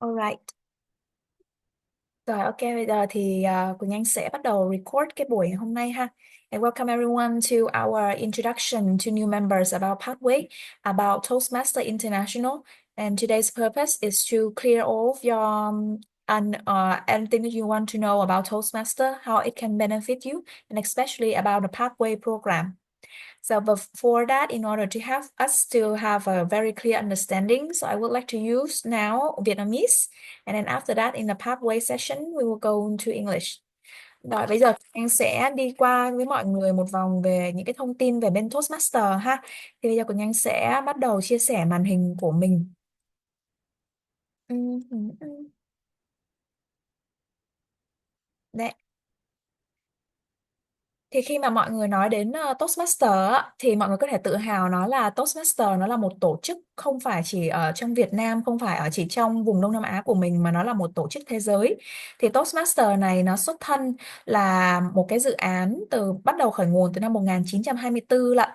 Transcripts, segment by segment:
Alright. Rồi, ok, bây giờ thì Quỳnh Anh sẽ bắt đầu record cái buổi hôm nay ha. And welcome everyone to our introduction to new members about Pathway, about Toastmaster International. And today's purpose is to clear all of your anything that you want to know about Toastmaster, how it can benefit you, and especially about the Pathway program. So before that, in order to have us to have a very clear understanding, so I would like to use now Vietnamese, and then after that, in the pathway session, we will go into English. Rồi bây giờ anh sẽ đi qua với mọi người một vòng về những cái thông tin về bên Toastmaster ha. Thì bây giờ Quỳnh Anh sẽ bắt đầu chia sẻ màn hình của mình. Đấy. Thì khi mà mọi người nói đến Toastmaster á, thì mọi người có thể tự hào nói là Toastmaster nó là một tổ chức không phải chỉ ở trong Việt Nam, không phải ở chỉ trong vùng Đông Nam Á của mình mà nó là một tổ chức thế giới. Thì Toastmaster này nó xuất thân là một cái dự án bắt đầu khởi nguồn từ năm 1924 lận.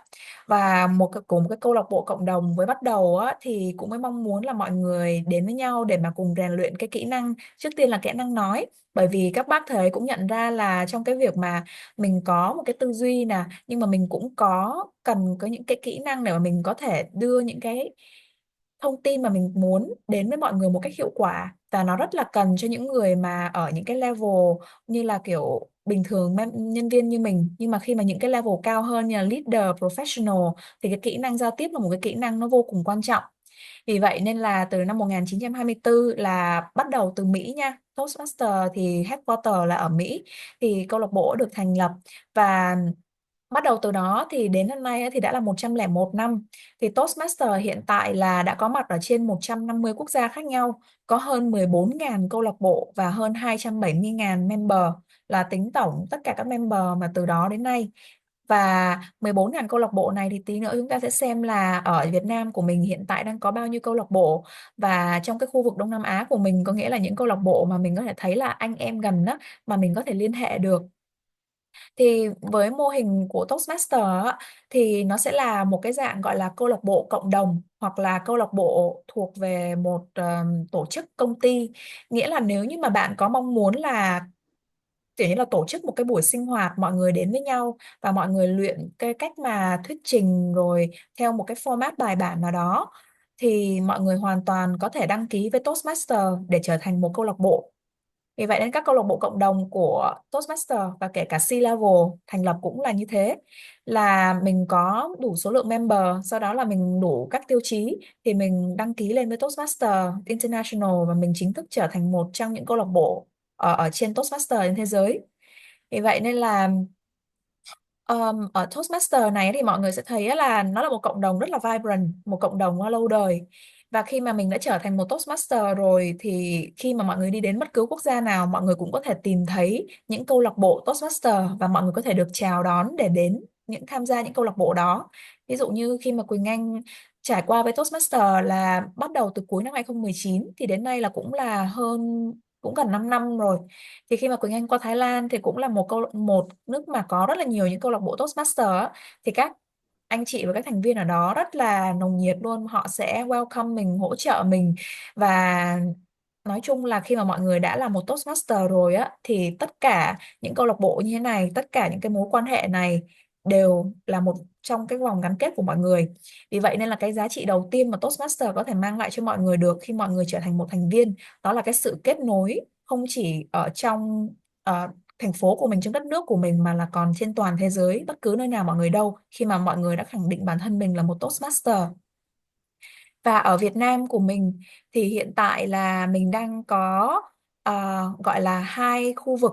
Và của một cái câu lạc bộ cộng đồng với bắt đầu á, thì cũng mới mong muốn là mọi người đến với nhau để mà cùng rèn luyện cái kỹ năng, trước tiên là kỹ năng nói. Bởi vì các bác thời ấy cũng nhận ra là trong cái việc mà mình có một cái tư duy nè, nhưng mà mình cũng cần có những cái kỹ năng để mà mình có thể đưa những cái thông tin mà mình muốn đến với mọi người một cách hiệu quả, và nó rất là cần cho những người mà ở những cái level như là kiểu bình thường nhân viên như mình, nhưng mà khi mà những cái level cao hơn như là leader, professional, thì cái kỹ năng giao tiếp là một cái kỹ năng nó vô cùng quan trọng. Vì vậy nên là từ năm 1924 là bắt đầu từ Mỹ nha. Toastmaster thì headquarter là ở Mỹ, thì câu lạc bộ được thành lập, và bắt đầu từ đó thì đến hôm nay thì đã là 101 năm. Thì Toastmaster hiện tại là đã có mặt ở trên 150 quốc gia khác nhau, có hơn 14.000 câu lạc bộ và hơn 270.000 member, là tính tổng tất cả các member mà từ đó đến nay. Và 14.000 câu lạc bộ này thì tí nữa chúng ta sẽ xem là ở Việt Nam của mình hiện tại đang có bao nhiêu câu lạc bộ. Và trong cái khu vực Đông Nam Á của mình, có nghĩa là những câu lạc bộ mà mình có thể thấy là anh em gần đó, mà mình có thể liên hệ được. Thì với mô hình của Toastmaster á, thì nó sẽ là một cái dạng gọi là câu lạc bộ cộng đồng, hoặc là câu lạc bộ thuộc về một tổ chức công ty. Nghĩa là nếu như mà bạn có mong muốn là kiểu như là tổ chức một cái buổi sinh hoạt mọi người đến với nhau, và mọi người luyện cái cách mà thuyết trình rồi theo một cái format bài bản nào đó, thì mọi người hoàn toàn có thể đăng ký với Toastmaster để trở thành một câu lạc bộ. Vì vậy nên các câu lạc bộ cộng đồng của Toastmaster và kể cả C-level thành lập cũng là như thế, là mình có đủ số lượng member, sau đó là mình đủ các tiêu chí thì mình đăng ký lên với Toastmaster International, và mình chính thức trở thành một trong những câu lạc bộ ở trên Toastmaster trên thế giới. Vì vậy nên là ở Toastmaster này thì mọi người sẽ thấy á là nó là một cộng đồng rất là vibrant, một cộng đồng lâu đời. Và khi mà mình đã trở thành một Toastmaster rồi, thì khi mà mọi người đi đến bất cứ quốc gia nào, mọi người cũng có thể tìm thấy những câu lạc bộ Toastmaster, và mọi người có thể được chào đón để đến tham gia những câu lạc bộ đó. Ví dụ như khi mà Quỳnh Anh trải qua với Toastmaster là bắt đầu từ cuối năm 2019, thì đến nay là cũng gần 5 năm rồi. Thì khi mà Quỳnh Anh qua Thái Lan thì cũng là một nước mà có rất là nhiều những câu lạc bộ Toastmaster á, thì các anh chị và các thành viên ở đó rất là nồng nhiệt luôn, họ sẽ welcome mình, hỗ trợ mình. Và nói chung là khi mà mọi người đã là một Toastmaster rồi á, thì tất cả những câu lạc bộ như thế này, tất cả những cái mối quan hệ này đều là một trong cái vòng gắn kết của mọi người. Vì vậy nên là cái giá trị đầu tiên mà Toastmaster có thể mang lại cho mọi người được khi mọi người trở thành một thành viên, đó là cái sự kết nối, không chỉ ở trong thành phố của mình, trong đất nước của mình, mà là còn trên toàn thế giới, bất cứ nơi nào mọi người đâu, khi mà mọi người đã khẳng định bản thân mình là một Toastmaster. Và ở Việt Nam của mình thì hiện tại là mình đang có gọi là hai khu vực.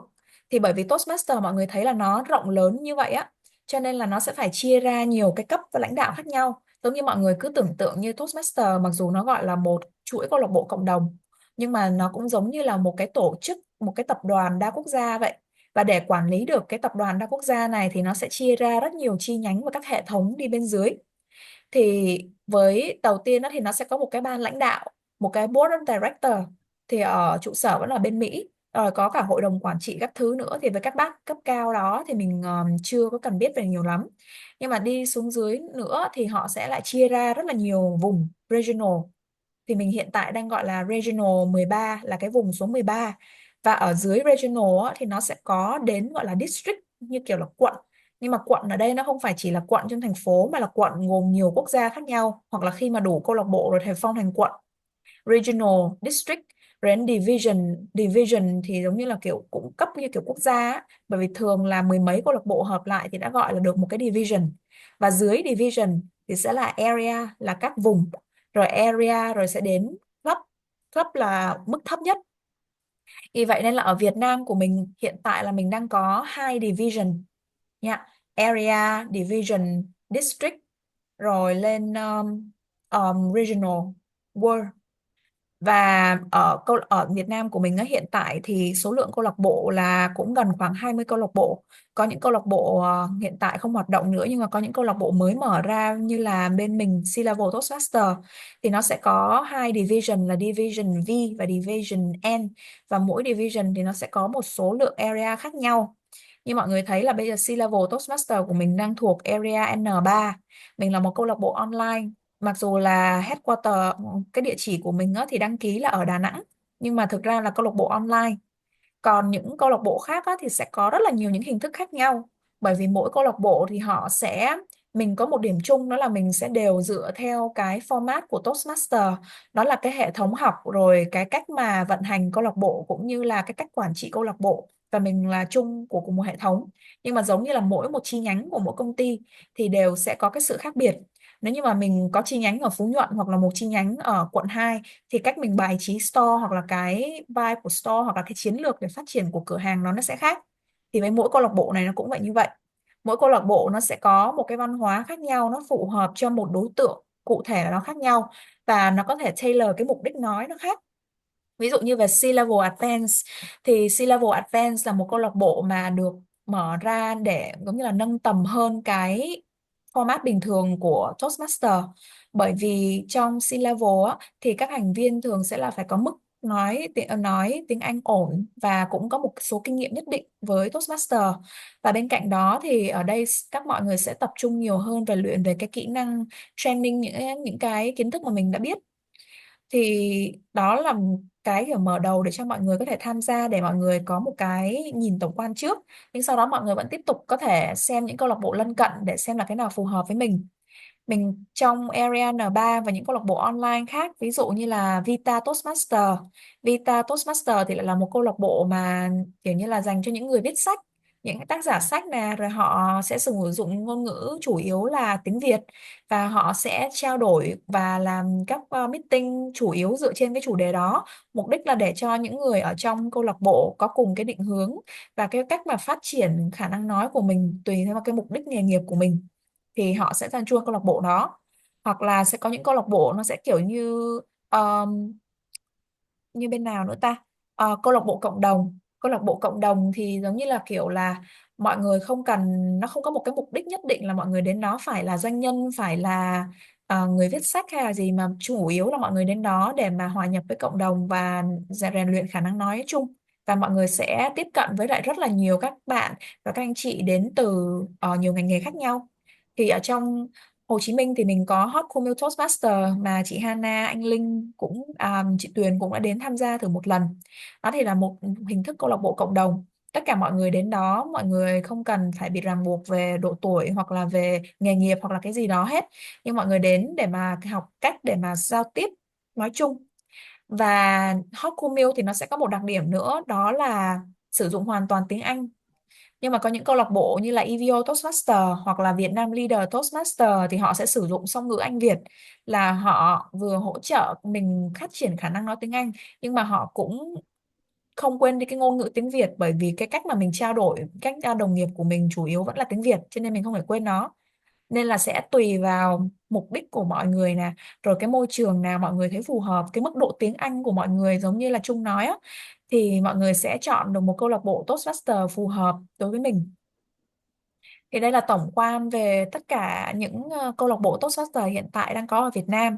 Thì bởi vì Toastmaster mọi người thấy là nó rộng lớn như vậy á, cho nên là nó sẽ phải chia ra nhiều cái cấp và lãnh đạo khác nhau. Giống như mọi người cứ tưởng tượng như Toastmaster, mặc dù nó gọi là một chuỗi câu lạc bộ cộng đồng, nhưng mà nó cũng giống như là một cái tổ chức, một cái tập đoàn đa quốc gia vậy. Và để quản lý được cái tập đoàn đa quốc gia này thì nó sẽ chia ra rất nhiều chi nhánh và các hệ thống đi bên dưới. Thì với đầu tiên đó thì nó sẽ có một cái ban lãnh đạo, một cái board of director, thì ở trụ sở vẫn là bên Mỹ, rồi có cả hội đồng quản trị các thứ nữa. Thì với các bác cấp cao đó thì mình chưa có cần biết về nhiều lắm, nhưng mà đi xuống dưới nữa thì họ sẽ lại chia ra rất là nhiều vùng regional. thì mình hiện tại đang gọi là Regional 13, là cái vùng số 13. Và ở dưới Regional á, thì nó sẽ có đến gọi là District, như kiểu là quận. Nhưng mà quận ở đây nó không phải chỉ là quận trong thành phố, mà là quận gồm nhiều quốc gia khác nhau, hoặc là khi mà đủ câu lạc bộ rồi thì phong thành quận. Regional, District, rồi đến Division. Division thì giống như là kiểu cũng cấp như kiểu quốc gia á. Bởi vì thường là mười mấy câu lạc bộ hợp lại thì đã gọi là được một cái division. Và dưới division thì sẽ là area, là các vùng. Rồi area rồi sẽ đến club. Club là mức thấp nhất. Vì vậy nên là ở Việt Nam của mình hiện tại là mình đang có hai division nha. Area, division, district, rồi lên regional, world. Và ở Việt Nam của mình á, hiện tại thì số lượng câu lạc bộ là cũng gần khoảng 20 câu lạc bộ. Có những câu lạc bộ hiện tại không hoạt động nữa, nhưng mà có những câu lạc bộ mới mở ra, như là bên mình C-Level Toastmaster thì nó sẽ có hai division là Division V và Division N, và mỗi division thì nó sẽ có một số lượng area khác nhau. Như mọi người thấy là bây giờ C-Level Toastmaster của mình đang thuộc area N3. Mình là một câu lạc bộ online. Mặc dù là headquarter, cái địa chỉ của mình á, thì đăng ký là ở Đà Nẵng, nhưng mà thực ra là câu lạc bộ online. Còn những câu lạc bộ khác á, thì sẽ có rất là nhiều những hình thức khác nhau. Bởi vì mỗi câu lạc bộ thì họ sẽ, mình có một điểm chung, đó là mình sẽ đều dựa theo cái format của Toastmaster. Đó là cái hệ thống học, rồi cái cách mà vận hành câu lạc bộ, cũng như là cái cách quản trị câu lạc bộ. Và mình là chung của cùng một hệ thống. Nhưng mà giống như là mỗi một chi nhánh của mỗi công ty thì đều sẽ có cái sự khác biệt. Nếu như mà mình có chi nhánh ở Phú Nhuận, hoặc là một chi nhánh ở quận 2, thì cách mình bài trí store, hoặc là cái vibe của store, hoặc là cái chiến lược để phát triển của cửa hàng nó sẽ khác. Thì với mỗi câu lạc bộ này nó cũng vậy như vậy. Mỗi câu lạc bộ nó sẽ có một cái văn hóa khác nhau, nó phù hợp cho một đối tượng cụ thể nó khác nhau, và nó có thể tailor cái mục đích nói nó khác. Ví dụ như về C-Level Advance, thì C-Level Advance là một câu lạc bộ mà được mở ra để giống như là nâng tầm hơn cái format bình thường của Toastmaster. Bởi vì trong C-Level á, thì các thành viên thường sẽ là phải có mức nói tiếng Anh ổn, và cũng có một số kinh nghiệm nhất định với Toastmaster. Và bên cạnh đó thì ở đây các mọi người sẽ tập trung nhiều hơn về luyện về cái kỹ năng training, những cái kiến thức mà mình đã biết. Thì đó là cái kiểu mở đầu để cho mọi người có thể tham gia, để mọi người có một cái nhìn tổng quan trước. Nhưng sau đó mọi người vẫn tiếp tục có thể xem những câu lạc bộ lân cận để xem là cái nào phù hợp với mình. Mình trong area N3 và những câu lạc bộ online khác, ví dụ như là Vita Toastmaster. Vita Toastmaster thì lại là một câu lạc bộ mà kiểu như là dành cho những người viết sách, những cái tác giả sách nè, rồi họ sẽ sử dụng ngôn ngữ chủ yếu là tiếng Việt, và họ sẽ trao đổi và làm các meeting chủ yếu dựa trên cái chủ đề đó. Mục đích là để cho những người ở trong câu lạc bộ có cùng cái định hướng và cái cách mà phát triển khả năng nói của mình tùy theo cái mục đích nghề nghiệp của mình, thì họ sẽ ra chuông câu lạc bộ đó. Hoặc là sẽ có những câu lạc bộ nó sẽ kiểu như như bên nào nữa ta. Câu lạc bộ cộng đồng. Câu lạc bộ cộng đồng thì giống như là kiểu là mọi người không cần, nó không có một cái mục đích nhất định là mọi người đến đó phải là doanh nhân, phải là người viết sách hay là gì, mà chủ yếu là mọi người đến đó để mà hòa nhập với cộng đồng và rèn luyện khả năng nói chung. Và mọi người sẽ tiếp cận với lại rất là nhiều các bạn và các anh chị đến từ nhiều ngành nghề khác nhau. Thì ở trong Hồ Chí Minh thì mình có Hot Cool Toastmaster, mà chị Hana, anh Linh cũng chị Tuyền cũng đã đến tham gia thử một lần. Đó thì là một hình thức câu lạc bộ cộng đồng. Tất cả mọi người đến đó, mọi người không cần phải bị ràng buộc về độ tuổi hoặc là về nghề nghiệp hoặc là cái gì đó hết. Nhưng mọi người đến để mà học cách để mà giao tiếp nói chung. Và Hot Cool Meal thì nó sẽ có một đặc điểm nữa, đó là sử dụng hoàn toàn tiếng Anh. Nhưng mà có những câu lạc bộ như là EVO Toastmaster hoặc là Việt Nam Leader Toastmaster thì họ sẽ sử dụng song ngữ Anh Việt, là họ vừa hỗ trợ mình phát triển khả năng nói tiếng Anh, nhưng mà họ cũng không quên đi cái ngôn ngữ tiếng Việt, bởi vì cái cách mà mình trao đổi, cách đồng nghiệp của mình chủ yếu vẫn là tiếng Việt, cho nên mình không phải quên nó. Nên là sẽ tùy vào mục đích của mọi người nè, rồi cái môi trường nào mọi người thấy phù hợp, cái mức độ tiếng Anh của mọi người giống như là Trung nói á, thì mọi người sẽ chọn được một câu lạc bộ Toastmaster phù hợp đối với mình. Thì đây là tổng quan về tất cả những câu lạc bộ Toastmaster hiện tại đang có ở Việt Nam.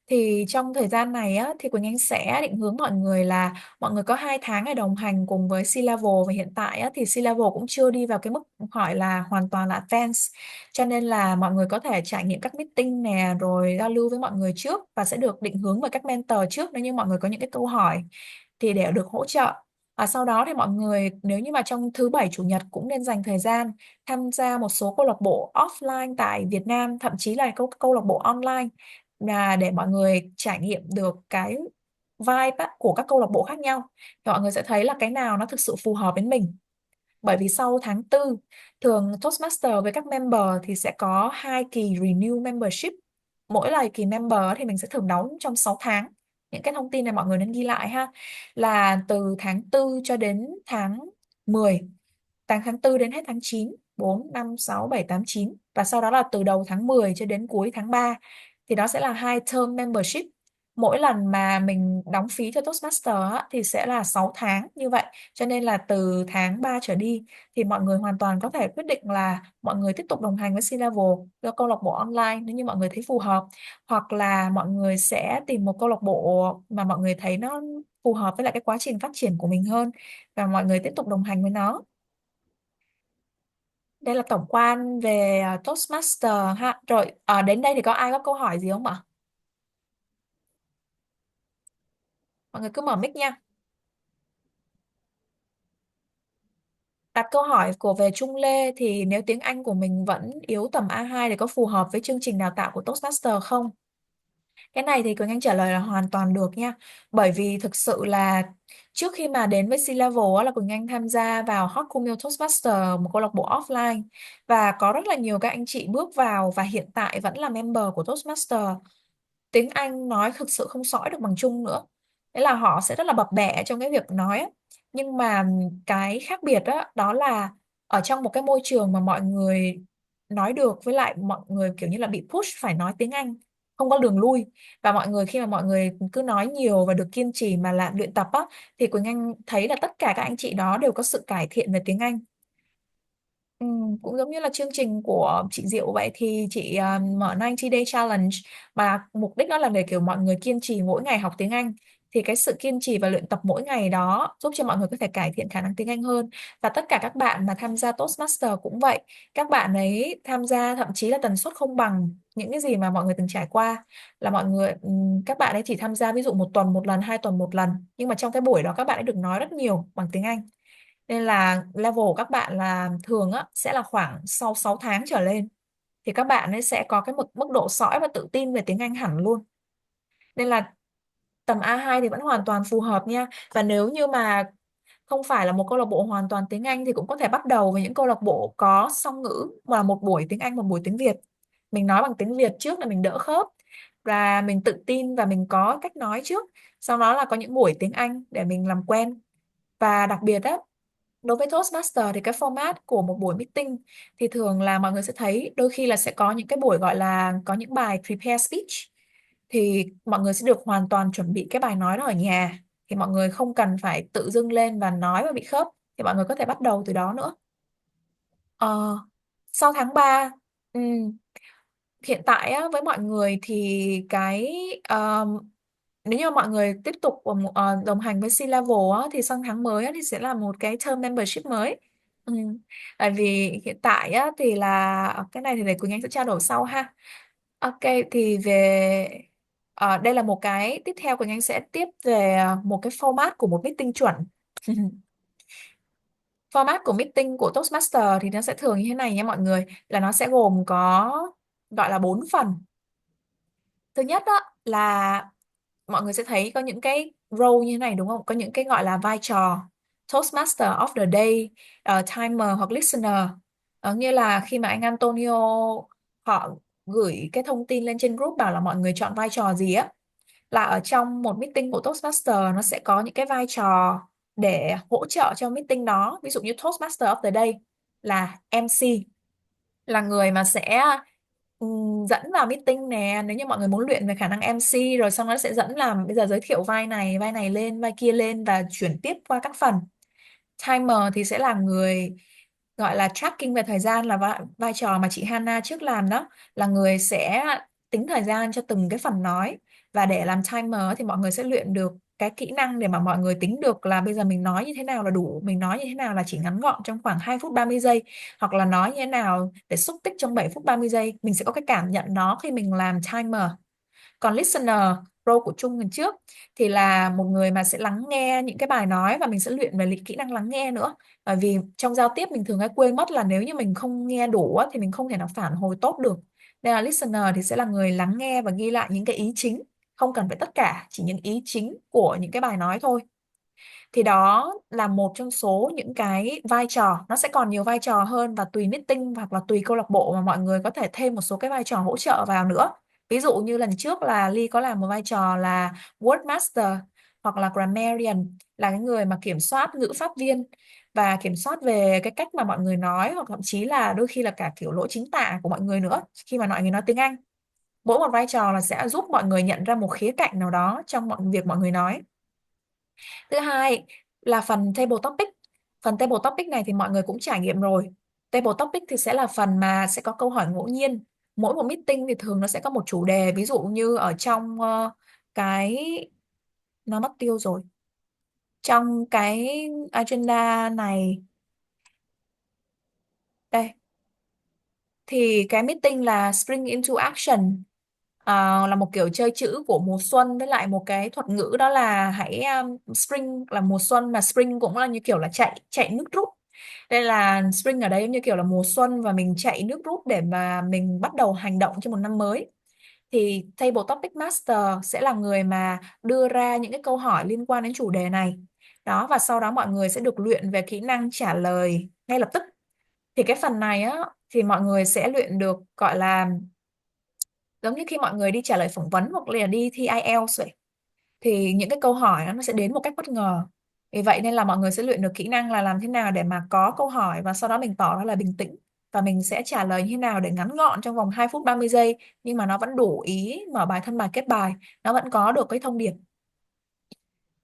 Thì trong thời gian này á, thì Quỳnh Anh sẽ định hướng mọi người là mọi người có 2 tháng để đồng hành cùng với C-Level, và hiện tại á, thì C-Level cũng chưa đi vào cái mức hỏi là hoàn toàn là advanced, cho nên là mọi người có thể trải nghiệm các meeting nè, rồi giao lưu với mọi người trước, và sẽ được định hướng bởi các mentor trước nếu như mọi người có những cái câu hỏi thì để được hỗ trợ. Và sau đó thì mọi người nếu như mà trong thứ bảy chủ nhật cũng nên dành thời gian tham gia một số câu lạc bộ offline tại Việt Nam, thậm chí là câu lạc bộ online, là để mọi người trải nghiệm được cái vibe á, của các câu lạc bộ khác nhau, thì mọi người sẽ thấy là cái nào nó thực sự phù hợp với mình. Bởi vì sau tháng tư, thường Toastmaster với các member thì sẽ có 2 kỳ renew membership. Mỗi là kỳ member thì mình sẽ thường đóng trong 6 tháng. Những cái thông tin này mọi người nên ghi lại ha. Là từ tháng tư cho đến tháng 10, tháng tư đến hết tháng 9, 4, 5, 6, 7, 8, 9. Và sau đó là từ đầu tháng 10 cho đến cuối tháng 3. Thì đó sẽ là 2 term membership. Mỗi lần mà mình đóng phí cho Toastmaster á, thì sẽ là 6 tháng như vậy. Cho nên là từ tháng 3 trở đi thì mọi người hoàn toàn có thể quyết định là mọi người tiếp tục đồng hành với C-Level, với câu lạc bộ online nếu như mọi người thấy phù hợp, hoặc là mọi người sẽ tìm một câu lạc bộ mà mọi người thấy nó phù hợp với lại cái quá trình phát triển của mình hơn, và mọi người tiếp tục đồng hành với nó. Đây là tổng quan về Toastmaster ha. Rồi đến đây thì có ai có câu hỏi gì không ạ? Mọi người cứ mở mic nha. Đặt câu hỏi của về Trung Lê thì nếu tiếng Anh của mình vẫn yếu tầm A2 thì có phù hợp với chương trình đào tạo của Toastmaster không? Cái này thì Quỳnh Anh trả lời là hoàn toàn được nha. Bởi vì thực sự là trước khi mà đến với C-Level á, là Quỳnh Anh tham gia vào Hot Cummio Toastmaster, một câu lạc bộ offline. Và có rất là nhiều các anh chị bước vào và hiện tại vẫn là member của Toastmaster. Tiếng Anh nói thực sự không sõi được bằng Trung nữa. Thế là họ sẽ rất là bập bẹ trong cái việc nói á. Nhưng mà cái khác biệt đó, đó là ở trong một cái môi trường mà mọi người nói được, với lại mọi người kiểu như là bị push phải nói tiếng Anh, không có đường lui. Và mọi người khi mà mọi người cứ nói nhiều và được kiên trì mà làm luyện tập á, thì Quỳnh Anh thấy là tất cả các anh chị đó đều có sự cải thiện về tiếng Anh. Ừ, cũng giống như là chương trình của chị Diệu vậy, thì chị mở 90 Day Challenge, mà mục đích đó là để kiểu mọi người kiên trì mỗi ngày học tiếng Anh. Thì cái sự kiên trì và luyện tập mỗi ngày đó giúp cho mọi người có thể cải thiện khả năng tiếng Anh hơn. Và tất cả các bạn mà tham gia Toastmaster cũng vậy, các bạn ấy tham gia thậm chí là tần suất không bằng những cái gì mà mọi người từng trải qua. Là mọi người các bạn ấy chỉ tham gia ví dụ 1 tuần 1 lần, 2 tuần 1 lần, nhưng mà trong cái buổi đó các bạn ấy được nói rất nhiều bằng tiếng Anh. Nên là level của các bạn là thường á sẽ là khoảng sau 6 tháng trở lên thì các bạn ấy sẽ có cái mức độ sõi và tự tin về tiếng Anh hẳn luôn. Nên là tầm A2 thì vẫn hoàn toàn phù hợp nha. Và nếu như mà không phải là một câu lạc bộ hoàn toàn tiếng Anh thì cũng có thể bắt đầu với những câu lạc bộ có song ngữ, mà một buổi tiếng Anh một buổi tiếng Việt. Mình nói bằng tiếng Việt trước là mình đỡ khớp, và mình tự tin và mình có cách nói trước. Sau đó là có những buổi tiếng Anh để mình làm quen. Và đặc biệt á, đối với Toastmaster thì cái format của một buổi meeting thì thường là mọi người sẽ thấy đôi khi là sẽ có những cái buổi gọi là có những bài prepare speech, thì mọi người sẽ được hoàn toàn chuẩn bị cái bài nói đó ở nhà, thì mọi người không cần phải tự dưng lên và nói và bị khớp, thì mọi người có thể bắt đầu từ đó nữa. Ờ, sau tháng 3, hiện tại á, với mọi người thì nếu như mọi người tiếp tục đồng hành với C-Level á, thì sang tháng mới á, thì sẽ là một cái term membership mới. Ừ. Tại vì hiện tại á, thì là cái này thì để Quỳnh Anh sẽ trao đổi sau ha. Ok, thì đây là một cái tiếp theo, Quỳnh Anh sẽ tiếp về một cái format của một meeting chuẩn. Format của meeting của Toastmaster thì nó sẽ thường như thế này nha mọi người, là nó sẽ gồm có gọi là 4 phần. Thứ nhất đó là mọi người sẽ thấy có những cái role như thế này đúng không? Có những cái gọi là vai trò Toastmaster of the day, timer hoặc listener. Như là khi mà anh Antonio họ gửi cái thông tin lên trên group bảo là mọi người chọn vai trò gì á, là ở trong một meeting của Toastmaster nó sẽ có những cái vai trò để hỗ trợ cho meeting đó. Ví dụ như Toastmaster of the day là MC, là người mà sẽ dẫn vào meeting nè, nếu như mọi người muốn luyện về khả năng MC, rồi xong nó sẽ dẫn làm bây giờ giới thiệu vai này lên, vai kia lên, và chuyển tiếp qua các phần. Timer thì sẽ là người gọi là tracking về thời gian, là vai trò mà chị Hannah trước làm đó, là người sẽ tính thời gian cho từng cái phần nói. Và để làm timer thì mọi người sẽ luyện được cái kỹ năng để mà mọi người tính được là bây giờ mình nói như thế nào là đủ, mình nói như thế nào là chỉ ngắn gọn trong khoảng 2 phút 30 giây, hoặc là nói như thế nào để xúc tích trong 7 phút 30 giây. Mình sẽ có cái cảm nhận đó khi mình làm timer. Còn listener, role của Trung lần trước thì là một người mà sẽ lắng nghe những cái bài nói, và mình sẽ luyện về kỹ năng lắng nghe nữa. Bởi vì trong giao tiếp mình thường hay quên mất là nếu như mình không nghe đủ á, thì mình không thể nào phản hồi tốt được. Nên là listener thì sẽ là người lắng nghe và ghi lại những cái ý chính, không cần phải tất cả, chỉ những ý chính của những cái bài nói thôi. Thì đó là một trong số những cái vai trò, nó sẽ còn nhiều vai trò hơn, và tùy meeting hoặc là tùy câu lạc bộ mà mọi người có thể thêm một số cái vai trò hỗ trợ vào nữa. Ví dụ như lần trước là Ly có làm một vai trò là word master hoặc là grammarian, là cái người mà kiểm soát ngữ pháp viên và kiểm soát về cái cách mà mọi người nói, hoặc thậm chí là đôi khi là cả kiểu lỗi chính tả của mọi người nữa khi mà mọi người nói tiếng Anh. Mỗi một vai trò là sẽ giúp mọi người nhận ra một khía cạnh nào đó trong mọi việc mọi người nói. Thứ hai là phần table topic. Phần table topic này thì mọi người cũng trải nghiệm rồi. Table topic thì sẽ là phần mà sẽ có câu hỏi ngẫu nhiên. Mỗi một meeting thì thường nó sẽ có một chủ đề. Ví dụ như ở trong cái... Nó mất tiêu rồi. Trong cái agenda này... Đây. Thì cái meeting là Spring into Action. Là một kiểu chơi chữ của mùa xuân, với lại một cái thuật ngữ đó là hãy spring là mùa xuân, mà spring cũng là như kiểu là chạy chạy nước rút. Đây là spring ở đây giống như kiểu là mùa xuân, và mình chạy nước rút để mà mình bắt đầu hành động cho một năm mới. Thì Table Topic Master sẽ là người mà đưa ra những cái câu hỏi liên quan đến chủ đề này. Đó, và sau đó mọi người sẽ được luyện về kỹ năng trả lời ngay lập tức. Thì cái phần này á thì mọi người sẽ luyện được, gọi là giống như khi mọi người đi trả lời phỏng vấn hoặc là đi thi IELTS vậy, thì những cái câu hỏi đó nó sẽ đến một cách bất ngờ. Vì vậy nên là mọi người sẽ luyện được kỹ năng là làm thế nào để mà có câu hỏi và sau đó mình tỏ ra là bình tĩnh, và mình sẽ trả lời như thế nào để ngắn gọn trong vòng 2 phút 30 giây, nhưng mà nó vẫn đủ ý mở bài, thân bài, kết bài, nó vẫn có được cái thông điệp.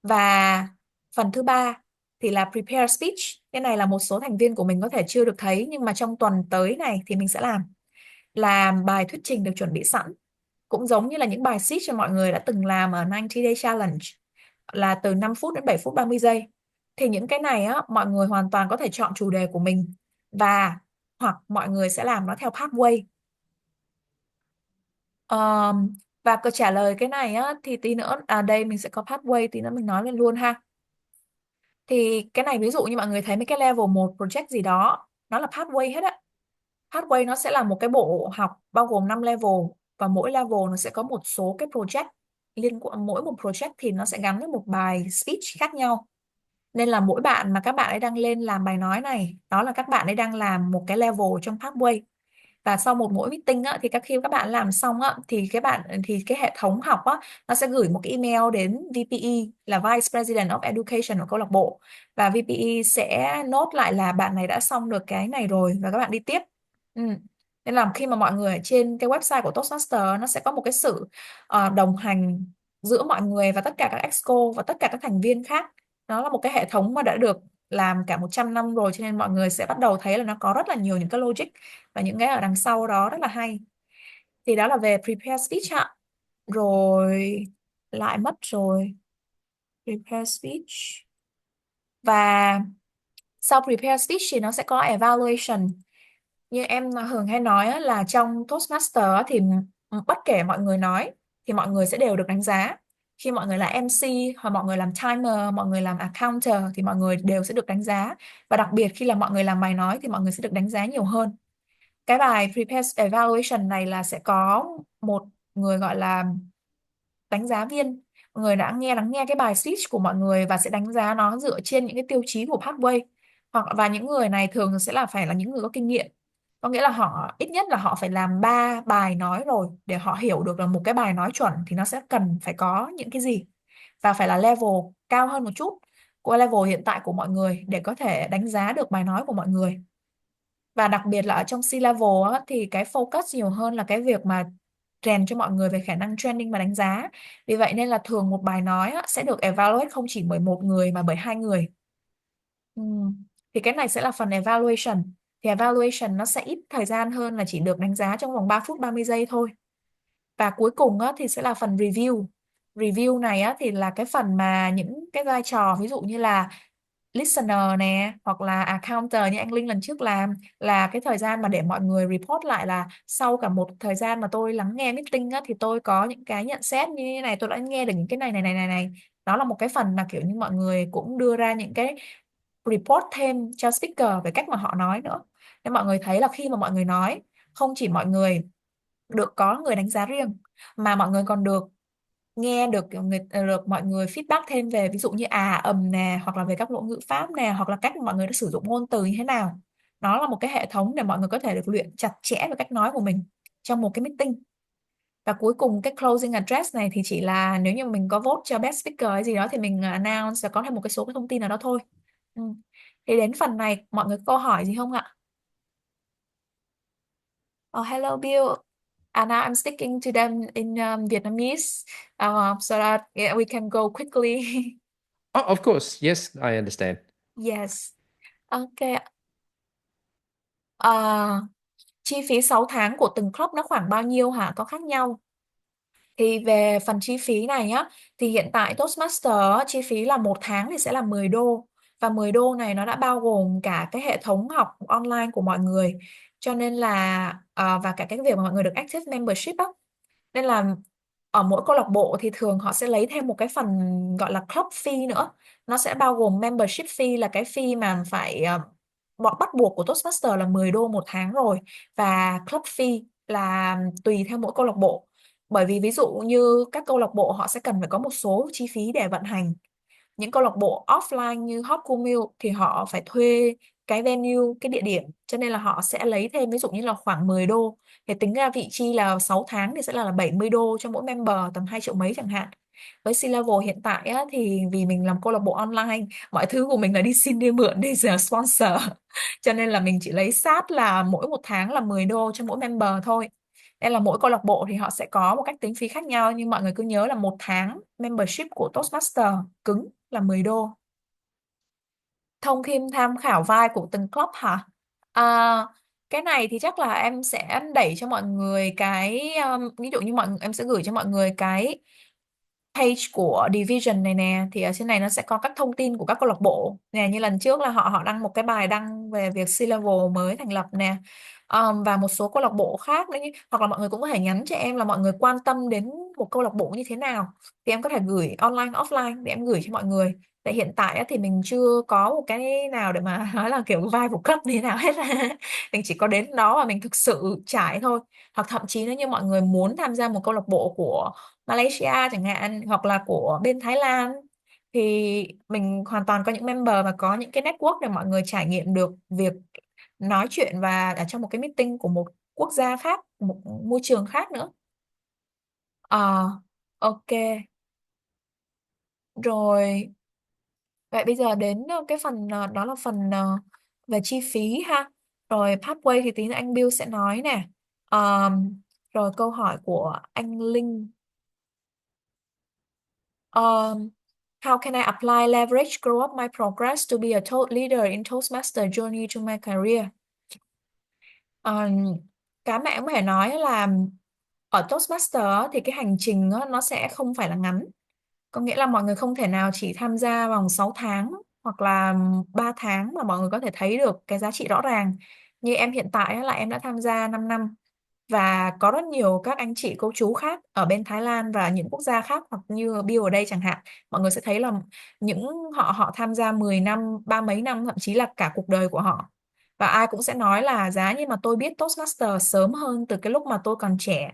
Và phần thứ ba thì là prepare speech. Cái này là một số thành viên của mình có thể chưa được thấy, nhưng mà trong tuần tới này thì mình sẽ làm bài thuyết trình được chuẩn bị sẵn, cũng giống như là những bài sheet cho mọi người đã từng làm ở 90 Day Challenge, là từ 5 phút đến 7 phút 30 giây. Thì những cái này á, mọi người hoàn toàn có thể chọn chủ đề của mình, và hoặc mọi người sẽ làm nó theo pathway. Ờm, và câu trả lời cái này á, thì tí nữa, đây mình sẽ có pathway, tí nữa mình nói lên luôn ha. Thì cái này ví dụ như mọi người thấy mấy cái level 1 project gì đó, nó là pathway hết á. Pathway nó sẽ là một cái bộ học bao gồm 5 level, và mỗi level nó sẽ có một số cái project liên quan, mỗi một project thì nó sẽ gắn với một bài speech khác nhau. Nên là mỗi bạn mà các bạn ấy đang lên làm bài nói này, đó là các bạn ấy đang làm một cái level trong pathway. Và sau mỗi meeting á, thì khi các bạn làm xong á, thì cái hệ thống học á, nó sẽ gửi một cái email đến VPE, là Vice President of Education của câu lạc bộ, và VPE sẽ nốt lại là bạn này đã xong được cái này rồi và các bạn đi tiếp. Ừ. Nên là khi mà mọi người ở trên cái website của Toastmaster, nó sẽ có một cái sự đồng hành giữa mọi người và tất cả các exco và tất cả các thành viên khác. Nó là một cái hệ thống mà đã được làm cả 100 năm rồi, cho nên mọi người sẽ bắt đầu thấy là nó có rất là nhiều những cái logic và những cái ở đằng sau đó rất là hay. Thì đó là về prepare speech ạ. Rồi lại mất rồi. Prepare speech. Và sau prepare speech thì nó sẽ có evaluation. Như em thường hay nói á, là trong Toastmaster á, thì bất kể mọi người nói thì mọi người sẽ đều được đánh giá. Khi mọi người là MC hoặc mọi người làm timer, mọi người làm accounter thì mọi người đều sẽ được đánh giá. Và đặc biệt khi là mọi người làm bài nói thì mọi người sẽ được đánh giá nhiều hơn. Cái bài prepare evaluation này là sẽ có một người gọi là đánh giá viên, người đã lắng nghe cái bài speech của mọi người và sẽ đánh giá nó dựa trên những cái tiêu chí của pathway. Và những người này thường sẽ phải là những người có kinh nghiệm, có nghĩa là họ ít nhất là họ phải làm 3 bài nói rồi để họ hiểu được là một cái bài nói chuẩn thì nó sẽ cần phải có những cái gì, và phải là level cao hơn một chút của level hiện tại của mọi người để có thể đánh giá được bài nói của mọi người. Và đặc biệt là ở trong C-level á, thì cái focus nhiều hơn là cái việc mà rèn cho mọi người về khả năng training và đánh giá. Vì vậy nên là thường một bài nói á, sẽ được evaluate không chỉ bởi một người mà bởi hai người. Thì cái này sẽ là phần evaluation. Thì evaluation nó sẽ ít thời gian hơn, là chỉ được đánh giá trong vòng 3 phút 30 giây thôi. Và cuối cùng á, thì sẽ là phần review. review này á thì là cái phần mà những cái vai trò ví dụ như là listener nè hoặc là accounter như anh Linh lần trước làm, là cái thời gian mà để mọi người report lại là sau cả một thời gian mà tôi lắng nghe meeting á thì tôi có những cái nhận xét như thế này, tôi đã nghe được những cái này. Đó là một cái phần mà kiểu như mọi người cũng đưa ra những cái report thêm cho speaker về cách mà họ nói nữa. Nên mọi người thấy là khi mà mọi người nói, không chỉ mọi người được có người đánh giá riêng mà mọi người còn được nghe được mọi người feedback thêm về ví dụ như nè hoặc là về các ngôn ngữ pháp nè hoặc là cách mà mọi người đã sử dụng ngôn từ như thế nào. Nó là một cái hệ thống để mọi người có thể được luyện chặt chẽ về cách nói của mình trong một cái meeting. Và cuối cùng cái closing address này thì chỉ là nếu như mình có vote cho best speaker hay gì đó thì mình announce và có thêm một cái số cái thông tin nào đó thôi. Ừ. Thì đến phần này mọi người có câu hỏi gì không ạ? Oh, hello Bill. And now I'm speaking to them in Vietnamese, so that yeah, we can go quickly. Oh, of course. Yes, I understand. Yes. Ok. Ờ, chi phí 6 tháng của từng club nó khoảng bao nhiêu hả? Có khác nhau? Thì về phần chi phí này á, thì hiện tại Toastmaster á, chi phí là một tháng thì sẽ là 10 đô. Và 10 đô này nó đã bao gồm cả cái hệ thống học online của mọi người. Cho nên là và cả cái việc mà mọi người được active membership á. Nên là ở mỗi câu lạc bộ thì thường họ sẽ lấy thêm một cái phần gọi là club fee nữa. Nó sẽ bao gồm membership fee là cái fee mà phải bọn bắt buộc của Toastmaster là 10 đô một tháng rồi. Và club fee là tùy theo mỗi câu lạc bộ. Bởi vì ví dụ như các câu lạc bộ họ sẽ cần phải có một số chi phí để vận hành. Những câu lạc bộ offline như Hot Cool Meal thì họ phải thuê cái venue, cái địa điểm, cho nên là họ sẽ lấy thêm ví dụ như là khoảng 10 đô thì tính ra vị chi là 6 tháng thì sẽ là 70 đô cho mỗi member, tầm 2 triệu mấy chẳng hạn. Với C-Level hiện tại á, thì vì mình làm câu lạc bộ online, mọi thứ của mình là đi xin đi mượn đi giờ sponsor cho nên là mình chỉ lấy sát là mỗi một tháng là 10 đô cho mỗi member thôi. Nên là mỗi câu lạc bộ thì họ sẽ có một cách tính phí khác nhau, nhưng mọi người cứ nhớ là một tháng membership của Toastmaster cứng là 10 đô. Thông tin tham khảo vai của từng club hả? À, cái này thì chắc là em sẽ đẩy cho mọi người cái ví dụ như em sẽ gửi cho mọi người cái page của division này nè, thì ở trên này nó sẽ có các thông tin của các câu lạc bộ nè, như lần trước là họ họ đăng một cái bài đăng về việc C-level mới thành lập nè. Và một số câu lạc bộ khác nữa, hoặc là mọi người cũng có thể nhắn cho em là mọi người quan tâm đến một câu lạc bộ như thế nào thì em có thể gửi online offline để em gửi cho mọi người. Tại hiện tại á, thì mình chưa có một cái nào để mà nói là kiểu vai của cấp như thế nào hết mình chỉ có đến đó và mình thực sự trải thôi. Hoặc thậm chí nếu như mọi người muốn tham gia một câu lạc bộ của Malaysia chẳng hạn hoặc là của bên Thái Lan thì mình hoàn toàn có những member và có những cái network để mọi người trải nghiệm được việc nói chuyện và ở trong một cái meeting của một quốc gia khác, một môi trường khác nữa. Ờ, ok. Rồi, vậy bây giờ đến cái phần đó là phần về chi phí ha. Rồi pathway thì tí nữa anh Bill sẽ nói nè. Rồi câu hỏi của anh Linh. Um, how can I apply leverage, grow up my progress to be a leader in Toastmaster journey to my career? Um, cái mà em có thể nói là ở Toastmaster á, thì cái hành trình á, nó sẽ không phải là ngắn. Có nghĩa là mọi người không thể nào chỉ tham gia vòng 6 tháng hoặc là 3 tháng mà mọi người có thể thấy được cái giá trị rõ ràng. Như em hiện tại á, là em đã tham gia 5 năm và có rất nhiều các anh chị cô chú khác ở bên Thái Lan và những quốc gia khác hoặc như Bill ở đây chẳng hạn. Mọi người sẽ thấy là những họ họ tham gia 10 năm, ba mấy năm, thậm chí là cả cuộc đời của họ. Và ai cũng sẽ nói là giá như mà tôi biết Toastmaster sớm hơn từ cái lúc mà tôi còn trẻ.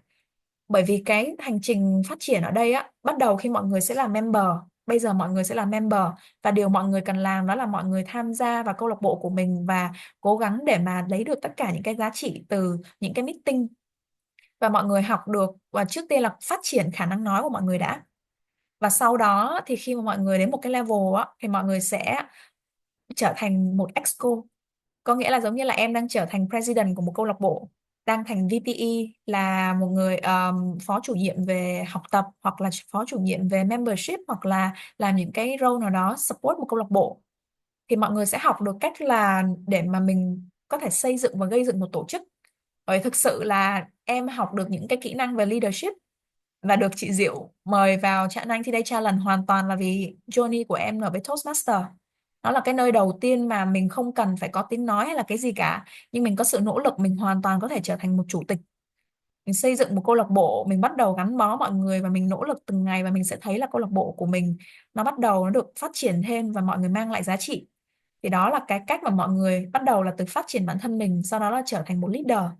Bởi vì cái hành trình phát triển ở đây á, bắt đầu khi mọi người sẽ là member. Bây giờ mọi người sẽ là member và điều mọi người cần làm đó là mọi người tham gia vào câu lạc bộ của mình và cố gắng để mà lấy được tất cả những cái giá trị từ những cái meeting và mọi người học được, và trước tiên là phát triển khả năng nói của mọi người đã, và sau đó thì khi mà mọi người đến một cái level á thì mọi người sẽ trở thành một exco, có nghĩa là giống như là em đang trở thành president của một câu lạc bộ, đang thành VPE là một người phó chủ nhiệm về học tập hoặc là phó chủ nhiệm về membership hoặc là làm những cái role nào đó support một câu lạc bộ, thì mọi người sẽ học được cách là để mà mình có thể xây dựng và gây dựng một tổ chức. Bởi thực sự là em học được những cái kỹ năng về leadership và được chị Diệu mời vào Trại Anh thi đây challenge hoàn toàn là vì journey của em ở với Toastmaster. Nó là cái nơi đầu tiên mà mình không cần phải có tiếng nói hay là cái gì cả, nhưng mình có sự nỗ lực mình hoàn toàn có thể trở thành một chủ tịch. Mình xây dựng một câu lạc bộ, mình bắt đầu gắn bó mọi người và mình nỗ lực từng ngày, và mình sẽ thấy là câu lạc bộ của mình nó bắt đầu nó được phát triển thêm và mọi người mang lại giá trị. Thì đó là cái cách mà mọi người bắt đầu là từ phát triển bản thân mình, sau đó là trở thành một leader.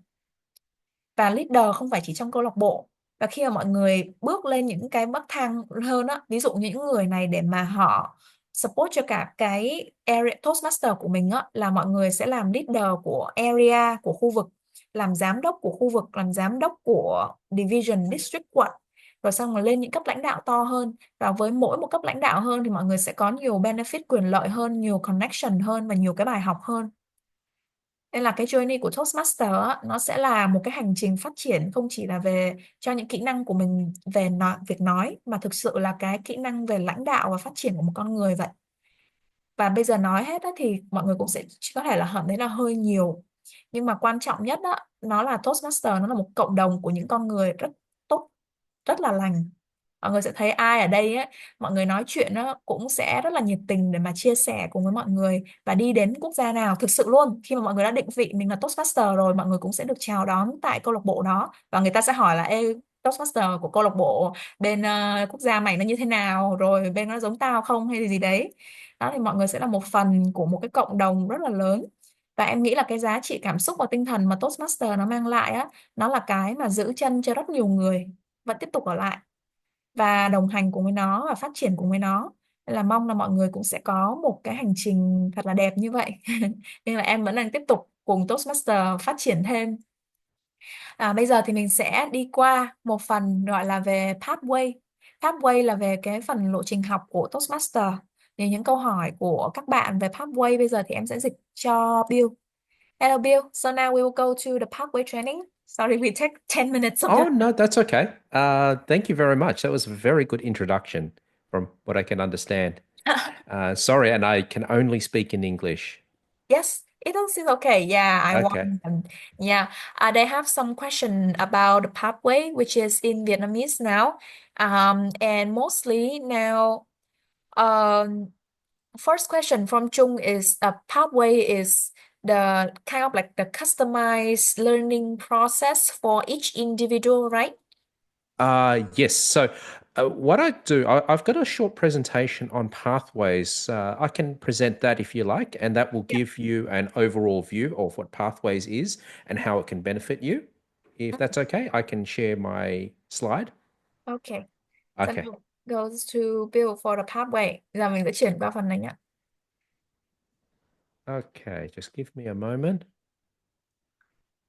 Và leader không phải chỉ trong câu lạc bộ, và khi mà mọi người bước lên những cái bậc thang hơn á, ví dụ những người này để mà họ support cho cả cái area Toastmaster của mình á, là mọi người sẽ làm leader của area, của khu vực, làm giám đốc của khu vực, làm giám đốc của division, district, quận, rồi xong rồi lên những cấp lãnh đạo to hơn. Và với mỗi một cấp lãnh đạo hơn thì mọi người sẽ có nhiều benefit, quyền lợi hơn, nhiều connection hơn và nhiều cái bài học hơn. Nên là cái journey của Toastmaster á, nó sẽ là một cái hành trình phát triển không chỉ là về cho những kỹ năng của mình về việc nói, mà thực sự là cái kỹ năng về lãnh đạo và phát triển của một con người vậy. Và bây giờ nói hết á, thì mọi người cũng sẽ có thể là hẳn đấy là hơi nhiều. Nhưng mà quan trọng nhất á, nó là Toastmaster, nó là một cộng đồng của những con người rất tốt, rất là lành. Mọi người sẽ thấy ai ở đây ấy, mọi người nói chuyện nó cũng sẽ rất là nhiệt tình để mà chia sẻ cùng với mọi người, và đi đến quốc gia nào thực sự luôn, khi mà mọi người đã định vị mình là Toastmaster rồi, mọi người cũng sẽ được chào đón tại câu lạc bộ đó, và người ta sẽ hỏi là: Ê, Toastmaster của câu lạc bộ bên quốc gia mày nó như thế nào, rồi bên nó giống tao không hay gì đấy. Đó thì mọi người sẽ là một phần của một cái cộng đồng rất là lớn. Và em nghĩ là cái giá trị cảm xúc và tinh thần mà Toastmaster nó mang lại á, nó là cái mà giữ chân cho rất nhiều người vẫn tiếp tục ở lại và đồng hành cùng với nó và phát triển cùng với nó. Nên là mong là mọi người cũng sẽ có một cái hành trình thật là đẹp như vậy. Nên là em vẫn đang tiếp tục cùng Toastmaster phát triển thêm. Bây giờ thì mình sẽ đi qua một phần gọi là về pathway. Pathway là về cái phần lộ trình học của Toastmaster. Thì những câu hỏi của các bạn về pathway bây giờ thì em sẽ dịch cho Bill. Hello Bill, so now we will go to the pathway training. Sorry, we take 10 minutes of your Oh, no, that's okay. Thank you very much. That was a very good introduction from what I can understand. Sorry, and I can only speak in English. Yes, it's okay. Yeah, I Okay. want them. Yeah, they have some question about the pathway, which is in Vietnamese now. And mostly now, first question from Chung is a pathway is the kind of like the customized learning process for each individual, right? Yes. So, what I do, I've got a short presentation on pathways. I can present that if you like, and that will Yeah. give you an overall view of what pathways is and how it can benefit you. If that's okay, I can share my slide. Okay. So Okay. now goes to Bill for the pathway. Giờ mình sẽ chuyển qua phần này nhé. Okay. Just give me a moment.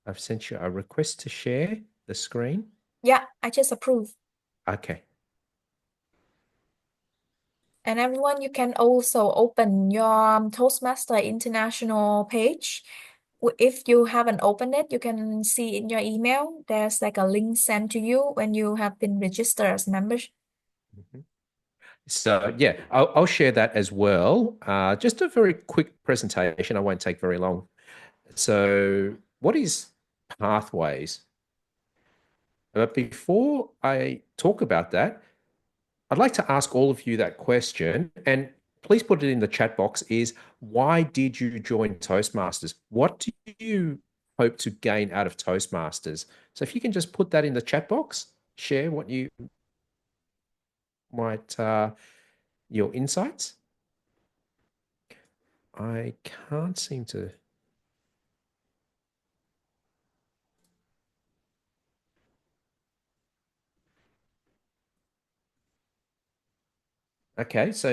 I've sent you a request to share the screen. Yeah, I just approve. Okay. And everyone, you can also open your Toastmaster International page. If you haven't opened it, you can see in your email. There's like a link sent to you when you have been registered as members. Mhm. So yeah, I'll share that as well. Just a very quick presentation. I won't take very long. So, what is pathways? But before I talk about that, I'd like to ask all of you that question, and please put it in the chat box, is why did you join Toastmasters? What do you hope to gain out of Toastmasters? So if you can just put that in the chat box, share what you might, your insights. I can't seem to. Okay, so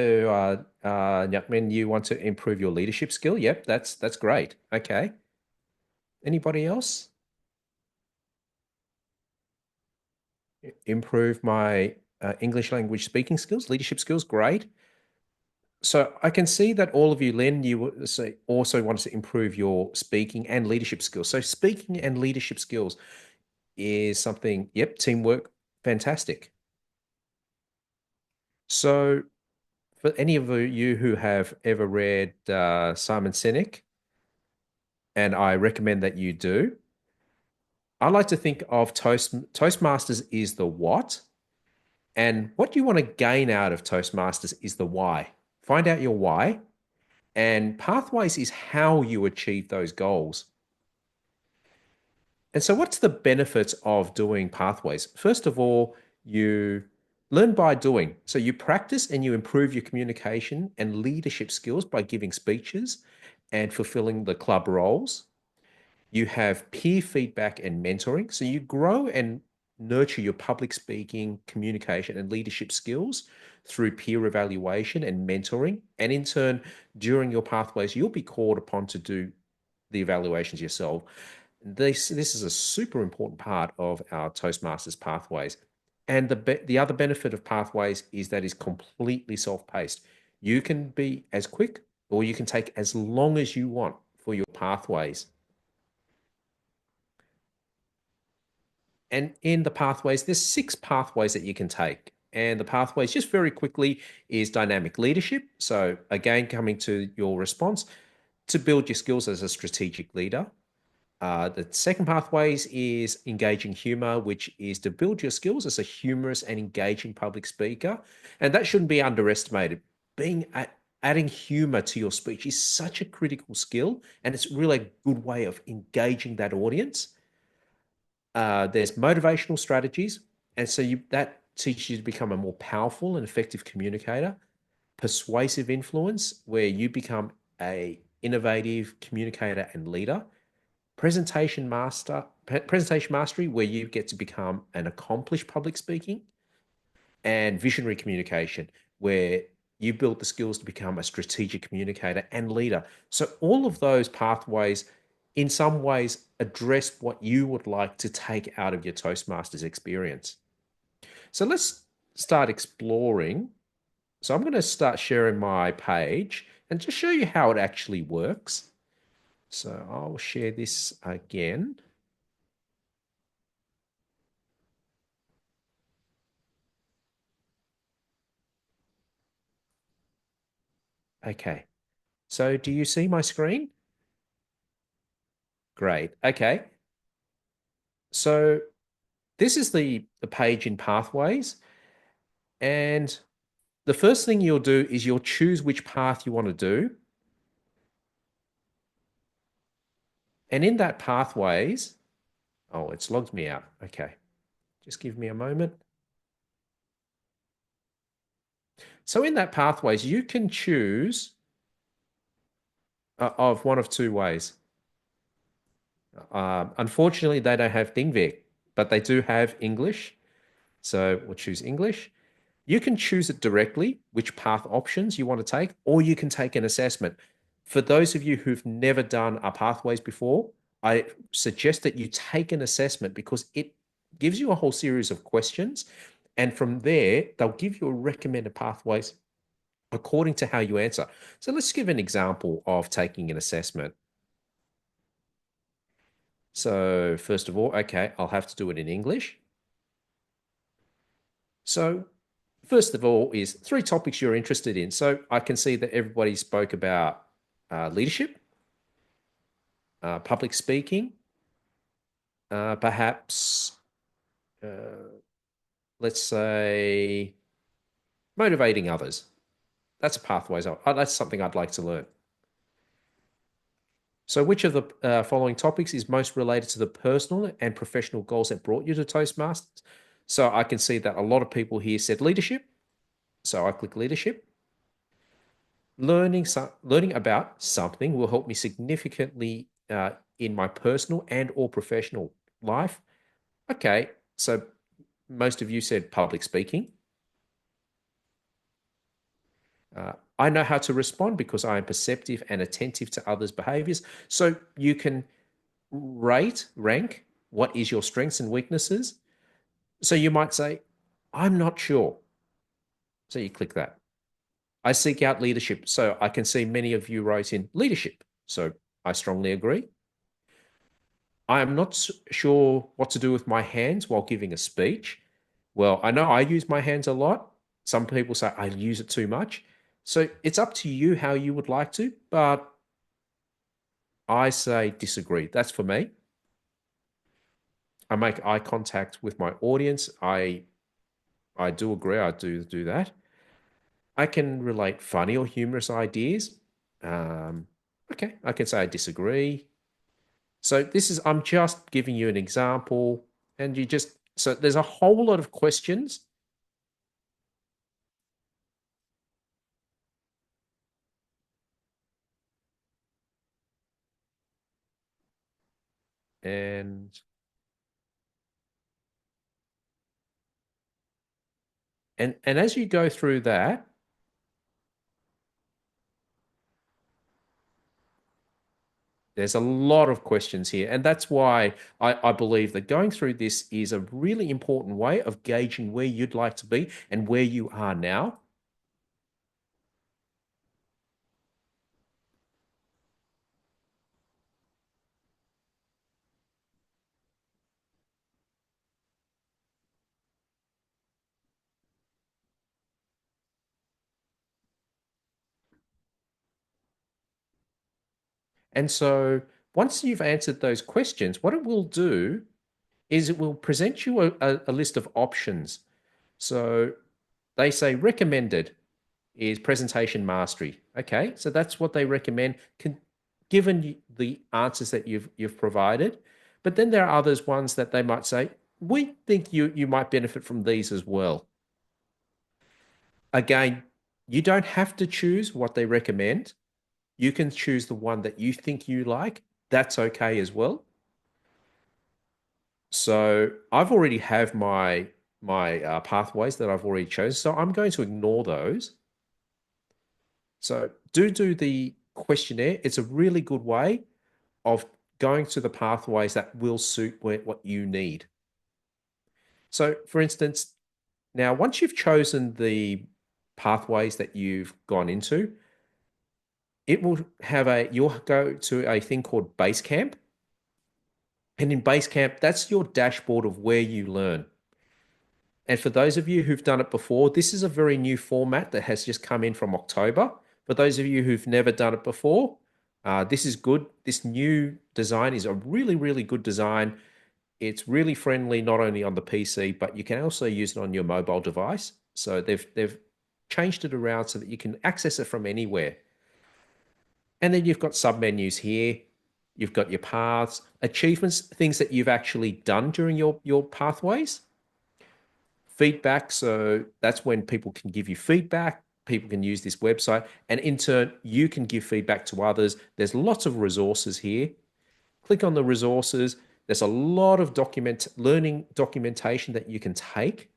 Nyakmin, you want to improve your leadership skill? Yep, that's great. Okay. Anybody else? Improve my English language speaking skills, leadership skills. Great. So I can see that all of you, Len, you also wanted to improve your speaking and leadership skills. So speaking and leadership skills is something, yep, teamwork, fantastic. So for any of you who have ever read Simon Sinek, and I recommend that you do, I like to think of Toastmasters is the what, And what you want to gain out of Toastmasters is the why. Find out your why, and pathways is how you achieve those goals. And so, what's the benefits of doing pathways? First of all, you learn by doing. So, you practice and you improve your communication and leadership skills by giving speeches and fulfilling the club roles. You have peer feedback and mentoring. So, you grow and nurture your public speaking, communication, and leadership skills through peer evaluation and mentoring. And in turn, during your pathways, you'll be called upon to do the evaluations yourself. This is a super important part of our Toastmasters pathways. And the other benefit of pathways is that it's completely self-paced. You can be as quick or you can take as long as you want for your pathways. And in the pathways, there's 6 pathways that you can take. And the pathways, just very quickly, is dynamic leadership. So again, coming to your response, to build your skills as a strategic leader. The second pathways is engaging humor, which is to build your skills as a humorous and engaging public speaker. And that shouldn't be underestimated. Adding humor to your speech is such a critical skill, and it's really a good way of engaging that audience. There's motivational strategies, and so that teaches you to become a more powerful and effective communicator. Persuasive influence, where you become a innovative communicator and leader. Presentation mastery, where you get to become an accomplished public speaking. And visionary communication, where you build the skills to become a strategic communicator and leader. So all of those pathways in some ways address what you would like to take out of your Toastmasters experience. So let's start exploring. So I'm going to start sharing my page and just show you how it actually works. So I'll share this again. Okay. So do you see my screen? Great. Okay. So this is the page in Pathways. And the first thing you'll do is you'll choose which path you want to do. And in that Pathways, oh, it's logged me out. Okay. Just give me a moment. So in that Pathways, you can choose of one of 2 ways. Unfortunately, they don't have Dingvic, but they do have English. So we'll choose English. You can choose it directly, which path options you want to take, or you can take an assessment. For those of you who've never done a pathways before, I suggest that you take an assessment because it gives you a whole series of questions. And from there, they'll give you a recommended pathways according to how you answer. So let's give an example of taking an assessment. So first of all, okay, I'll have to do it in English. So first of all is 3 topics you're interested in. So I can see that everybody spoke about leadership, public speaking, perhaps, uh, let's say, motivating others. That's a pathways. That's something I'd like to learn. So which of the following topics is most related to the personal and professional goals that brought you to Toastmasters? So I can see that a lot of people here said leadership. So I click leadership. Learning about something will help me significantly in my personal and or professional life. Okay, so most of you said public speaking. I know how to respond because I am perceptive and attentive to others' behaviors. So you can rank what is your strengths and weaknesses. So you might say, I'm not sure. So you click that. I seek out leadership. So I can see many of you wrote in leadership. So I strongly agree. I am not sure what to do with my hands while giving a speech. Well, I know I use my hands a lot. Some people say I use it too much. So it's up to you how you would like to, but I say disagree. That's for me. I make eye contact with my audience. I I do agree. I do that. I can relate funny or humorous ideas. Um, okay, I can say I disagree. So this is, I'm just giving you an example, and you just, so there's a whole lot of questions, and and as you go through that, there's a lot of questions here, and that's why I believe that going through this is a really important way of gauging where you'd like to be and where you are now. And so once you've answered those questions, what it will do is it will present you a list of options. So they say recommended is presentation mastery. Okay, so that's what they recommend, given the answers that you've provided. But then there are others ones that they might say, we think you might benefit from these as well. Again, you don't have to choose what they recommend. You can choose the one that you think you like. That's okay as well. So I've already have my pathways that I've already chosen. So I'm going to ignore those. So do the questionnaire. It's a really good way of going to the pathways that will suit what you need. So for instance, now once you've chosen the pathways that you've gone into, it will have you'll go to a thing called Basecamp. And in Basecamp, that's your dashboard of where you learn. And for those of you who've done it before, this is a very new format that has just come in from October. For those of you who've never done it before, this is good. This new design is a really, really good design. It's really friendly, not only on the PC, but you can also use it on your mobile device. So they've changed it around so that you can access it from anywhere. And then you've got submenus here. You've got your paths, achievements, things that you've actually done during your pathways. Feedback. So that's when people can give you feedback. People can use this website, and in turn, you can give feedback to others. There's lots of resources here. Click on the resources. There's a lot of learning documentation that you can take.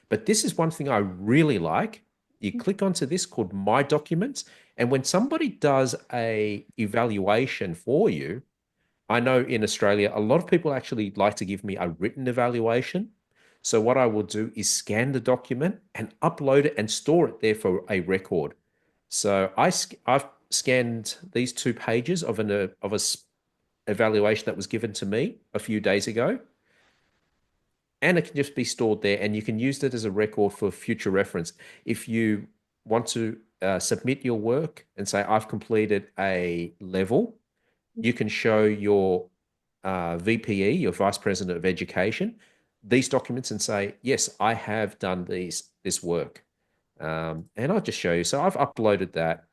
But this is one thing I really like. You click onto this called My Documents, and when somebody does a evaluation for you, I know in Australia, a lot of people actually like to give me a written evaluation. So what I will do is scan the document and upload it and store it there for a record. So I've scanned these 2 pages of an evaluation that was given to me a few days ago, and it can just be stored there, and you can use it as a record for future reference. If you want to submit your work and say I've completed a level, you can show your VPE, your Vice President of Education, these documents and say, yes, I have done this work. And I'll just show you. So I've uploaded that.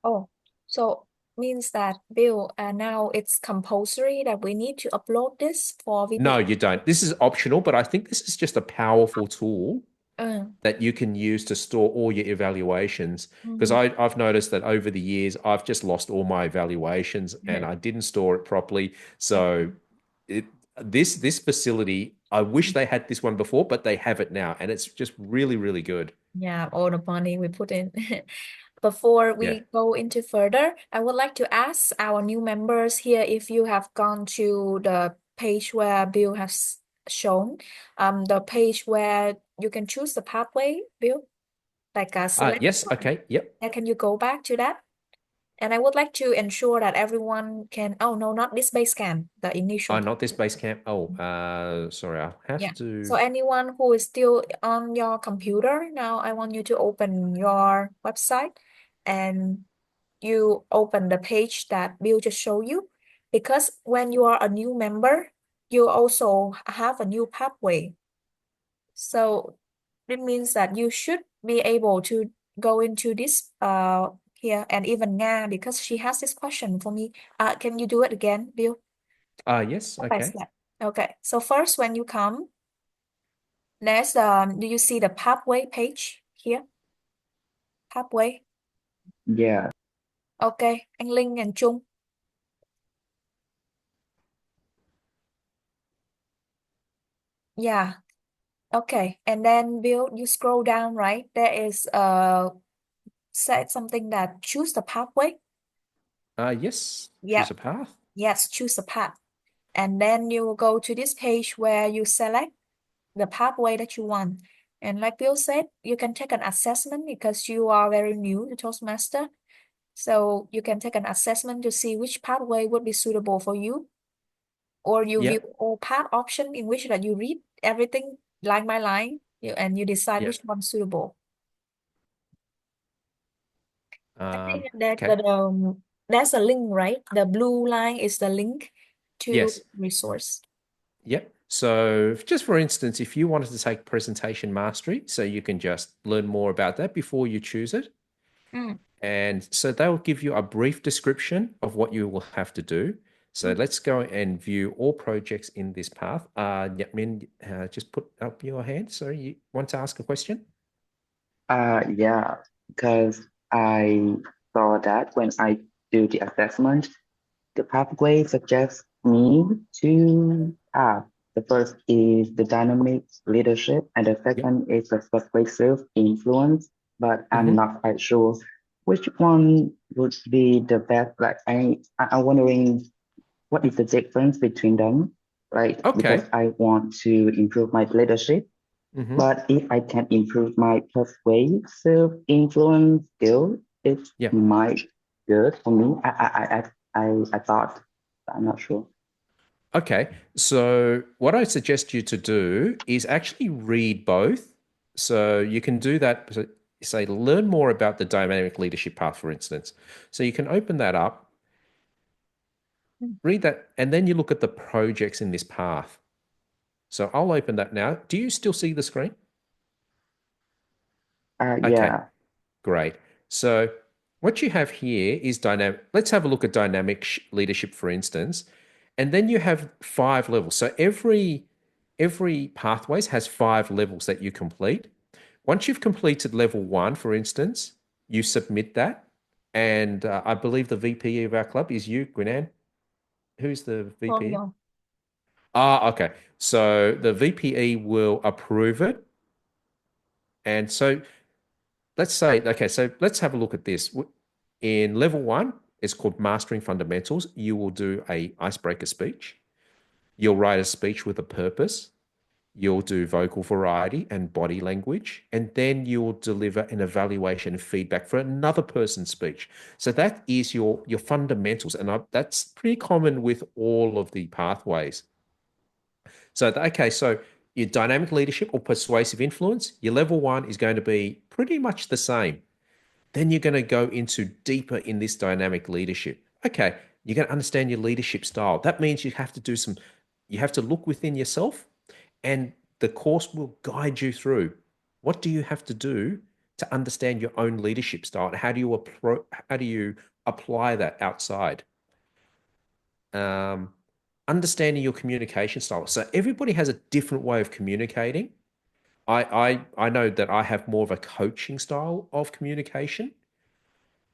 Oh, so means that Bill, now it's compulsory that we need to upload this for No, VP. you don't. This is optional, but I think this is just a powerful tool Uh, that you can use to store all your evaluations. Because mhm. I've noticed that over the years, I've just lost all my evaluations and I didn't store it properly. So it, this facility, I wish they had this one before, but they have it now, and it's just really, really good. Yeah, all the money we put in. Before Yeah. we go into further, I would like to ask our new members here if you have gone to the page where Bill has shown, the page where you can choose the pathway, Bill, like select Yes. one. Okay. Yep. Yeah, can you go back to that? And I would like to ensure that everyone can, oh no, not this base camp, the initial. Not this base camp. Oh, sorry. I'll Yeah. have So to. anyone who is still on your computer, now I want you to open your website and you open the page that Bill just showed you. Because when you are a new member, you also have a new pathway. So It means that you should be able to go into this here and even Nga because she has this question for me. Can you do it again, Bill? Yes, Step by okay. step. Okay. So first, when you come, there's do you see the pathway page here? Pathway. Yeah. Okay. Anh Linh and Trung. Yeah. Okay. And then Bill, you scroll down, right? There is said something that choose the pathway. Yes, Yeah. choose a path. Yes, choose the path. And then you will go to this page where you select the pathway that you want. And like Bill said, you can take an assessment because you are very new to Toastmaster. So you can take an assessment to see which pathway would be suitable for you. Or you view Yep, all path option in which that you read everything line by line and you decide which yep. one's suitable. I think that Okay. that's a link, right? The blue line is the link to Yes. resource. Yep. So, just for instance, if you wanted to take presentation mastery, so you can just learn more about that before you choose it. Mm, And so they'll give you a brief description of what you will have to do. So mm. let's go and view all projects in this path. Min, just put up your hand. Sorry, you want to ask a question? Yeah, because I saw that when I do the assessment, the pathway suggests me two paths. The first is the dynamic leadership, and the Yep. second is the persuasive influence. But I'm Hmm. not quite sure which one would be the best. Like I'm wondering what is the difference between them, right? Because Okay. I want to improve my leadership. Hmm. But if I can improve my persuasive influence skill, it Yeah. might good for me. I thought, but I'm not sure. Okay. So what I suggest you to do is actually read both. So you can do that. Say, learn more about the dynamic leadership path, for instance. So you can open that up, read that, and then you look at the projects in this path. So I'll open that now. Do you still see the screen? Okay, Yeah. great. So what you have here is dynamic. Let's have a look at dynamic leadership, for instance. And then you have 5 levels. So every pathways has 5 levels that you complete. Once you've completed level 1, for instance, you submit that. And I believe the VP of our club is you, Gwinan. Who's the Hold VP? on. Okay. So the VPE will approve it. And so let's say, okay, so let's have a look at this. In level 1, it's called Mastering Fundamentals. You will do a icebreaker speech. You'll write a speech with a purpose. You'll do vocal variety and body language. And then you'll deliver an evaluation and feedback for another person's speech. So that is your fundamentals. And that's pretty common with all of the pathways. So, okay, so your dynamic leadership or persuasive influence, your level 1 is going to be pretty much the same. Then you're going to go into deeper in this dynamic leadership. Okay, you're going to understand your leadership style. That means you have to look within yourself, and the course will guide you through what do you have to do to understand your own leadership style, and how do you apply that outside. Um, Understanding your communication style. So everybody has a different way of communicating. I know that I have more of a coaching style of communication.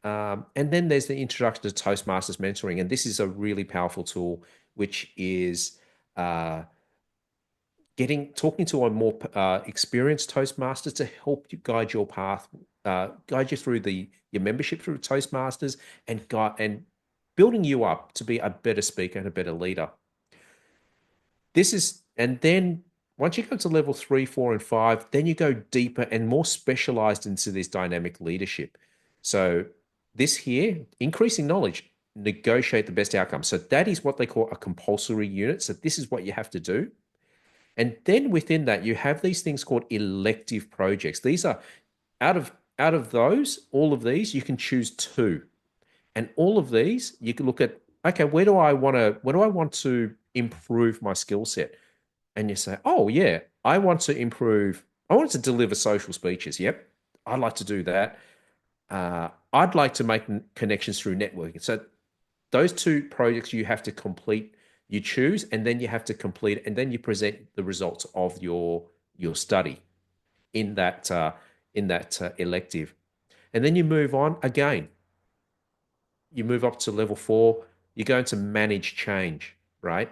And then there's the introduction to Toastmasters mentoring, and this is a really powerful tool, which is uh, getting talking to a more experienced Toastmaster to help you guide your path, guide you through the your membership through Toastmasters, and building you up to be a better speaker and a better leader. And then once you go to level 3, 4, and 5, then you go deeper and more specialized into this dynamic leadership. So this here, increasing knowledge, negotiate the best outcome. So that is what they call a compulsory unit. So this is what you have to do. And then within that, you have these things called elective projects. These are out of those, all of these, you can choose two. And all of these, you can look at, okay, where do I want to improve my skill set? And you say, oh, yeah, I want to improve. I wanted to deliver social speeches. Yep, I'd like to do that. I'd like to make connections through networking. So those two projects you have to complete. You choose, and then you have to complete it, and then you present the results of your study in that elective, and then you move on again. You move up to level 4. You're going to manage change, right?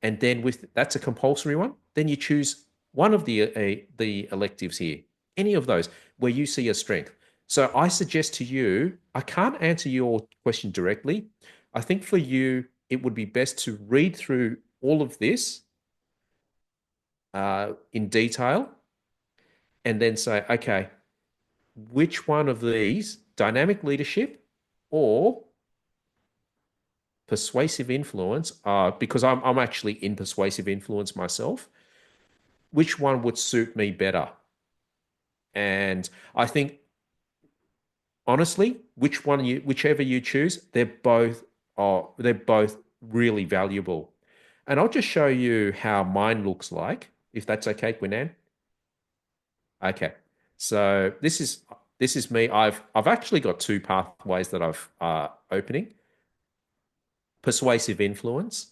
And then with that's a compulsory one. Then you choose one of the electives here, any of those where you see a strength. So I suggest to you, I can't answer your question directly. I think for you, it would be best to read through all of this in detail and then say, okay, which one of these, dynamic leadership or persuasive influence, because I'm actually in persuasive influence myself, which one would suit me better? And I think honestly, whichever you choose, they're both really valuable. And I'll just show you how mine looks like, if that's okay, Gwinan. Okay. So this is me. I've actually got two pathways that I've opening. Persuasive influence.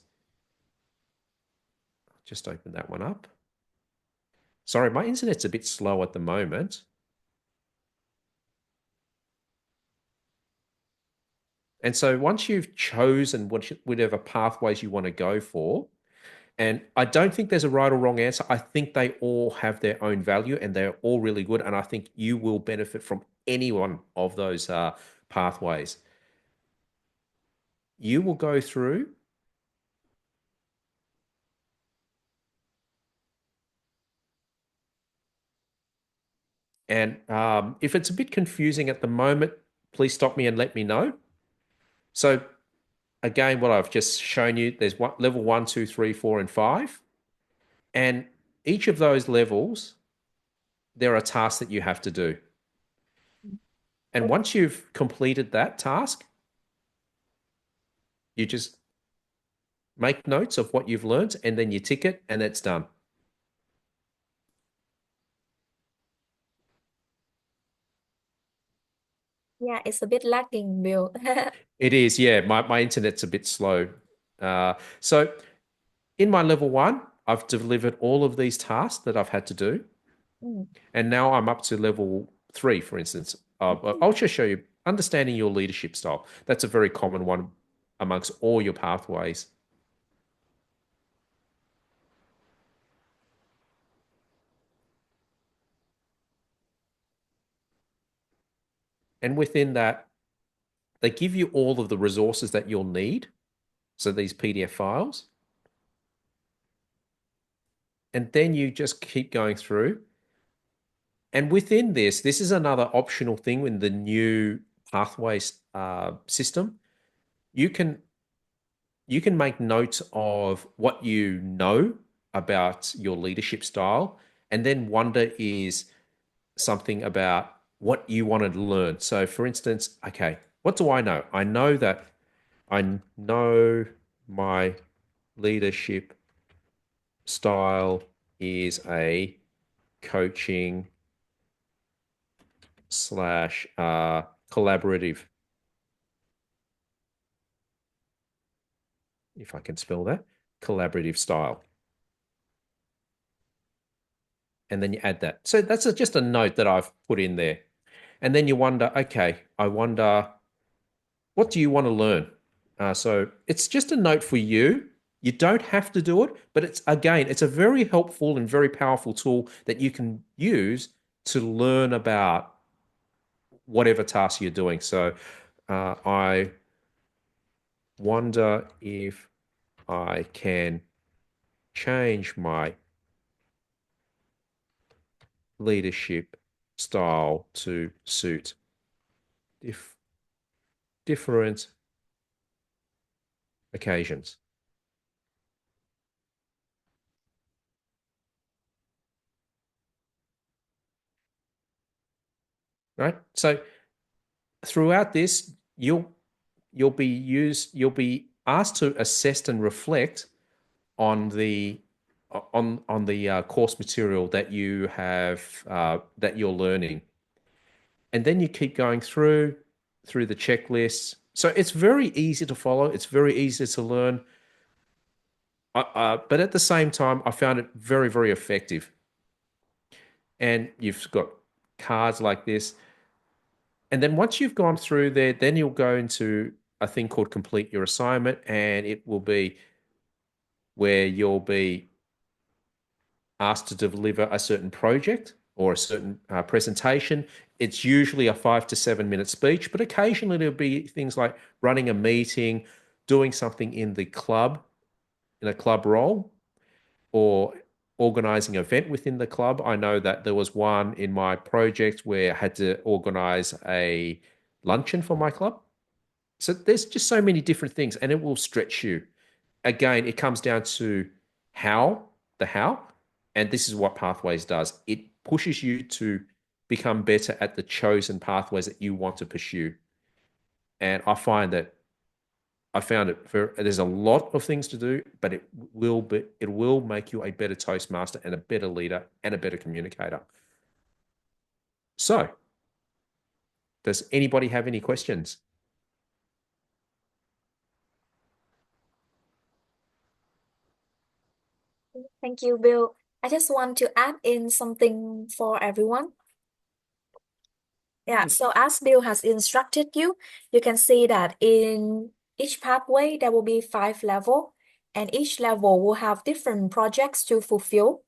Just open that one up. Sorry, my internet's a bit slow at the moment. And so once you've chosen whatever pathways you want to go for, and I don't think there's a right or wrong answer. I think they all have their own value and they're all really good. And I think you will benefit from any one of those pathways. You will go through, and if it's a bit confusing at the moment, please stop me and let me know. So again, what I've just shown you, there's level 1, 2, 3, 4, and 5. And each of those levels, there are tasks that you have to do. And once you've completed that task, you just make notes of what you've learned and then you tick it and it's done. Yeah, it's a bit lagging, Bill. It is, yeah. My internet's a bit slow. So in my level 1, I've delivered all of these tasks that I've had to do. Mm. And now I'm up to level 3, for instance. I'll just show you understanding your leadership style. That's a very common one amongst all your pathways. And within that, they give you all of the resources that you'll need. So these PDF files. And then you just keep going through. And within this is another optional thing in the new pathways system. You can make notes of what you know about your leadership style, and then wonder is something about what you wanted to learn. So, for instance, okay, what do I know? I know that I know my leadership style is a coaching slash collaborative, if I can spell that, collaborative style. And then you add that. So that's just a note that I've put in there. And then you wonder, okay, I wonder, what do you want to learn? So it's just a note for you. You don't have to do it, but it's a very helpful and very powerful tool that you can use to learn about whatever task you're doing. So I wonder if I can change my leadership style to suit different occasions. Right? So throughout this, you'll be asked to assess and reflect on the on the course material that you have that you're learning, and then you keep going through the checklists. So it's very easy to follow. It's very easy to learn. But at the same time, I found it very, very effective. And you've got cards like this. And then once you've gone through there, then you'll go into a thing called complete your assignment, and it will be where you'll be asked to deliver a certain project or a certain presentation. It's usually a 5 to 7 minute speech, but occasionally there'll be things like running a meeting, doing something in the club, in a club role, or organizing an event within the club. I know that there was one in my project where I had to organize a luncheon for my club. So there's just so many different things, and it will stretch you. Again, it comes down to how, and this is what Pathways does. It pushes you to become better at the chosen pathways that you want to pursue. And I found it there's a lot of things to do, but it will make you a better Toastmaster and a better leader and a better communicator. So, does anybody have any questions? Thank you, Bill. I just want to add in something for everyone. Yeah, so as Bill has instructed you, you can see that in each pathway there will be 5 levels, and each level will have different projects to fulfill.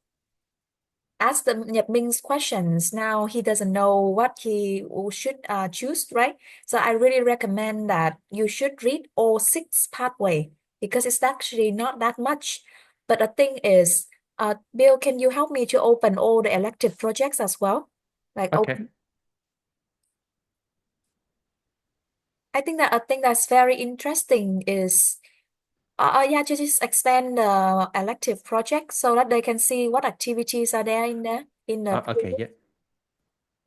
As the Nhật Minh questions, now he doesn't know what he should choose, right? So I really recommend that you should read all 6 pathway because it's actually not that much. But the thing is, Bill, can you help me to open all the elective projects as well? Like Okay. open. I think that a thing that's very interesting is, yeah, just expand the elective project so that they can see what activities are there in there in the Okay. previous.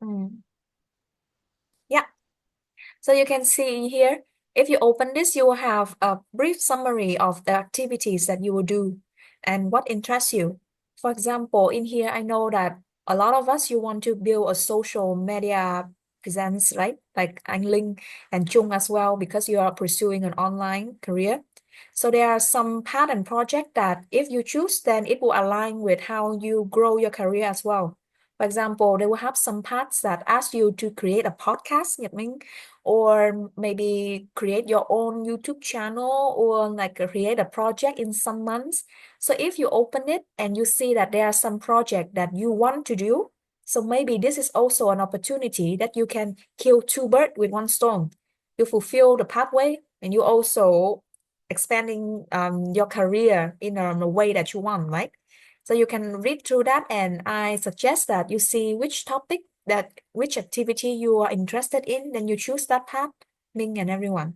Yeah. Mm. Yeah. So you can see here, if you open this, you will have a brief summary of the activities that you will do and what interests you. For example, in here, I know that a lot of us, you want to build a social media presence, right? Like Anh Linh and Chung as well, because you are pursuing an online career. So there are some path and project that if you choose, then it will align with how you grow your career as well. For example, they will have some paths that ask you to create a podcast, Nhật Minh, or maybe create your own YouTube channel or like create a project in some months. So if you open it and you see that there are some project that you want to do, so maybe this is also an opportunity that you can kill 2 birds with 1 stone. You fulfill the pathway and you also expanding your career in a way that you want, right? So you can read through that, and I suggest that you see which topic that which activity you are interested in, then you choose that path, Ming and everyone.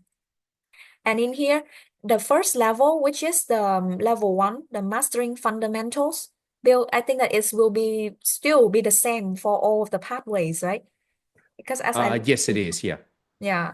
And in here, the first level, which is the level 1, the mastering fundamentals, Bill, I think that it will be still be the same for all of the pathways, right? Because as I Yes, it is. Yeah. yeah.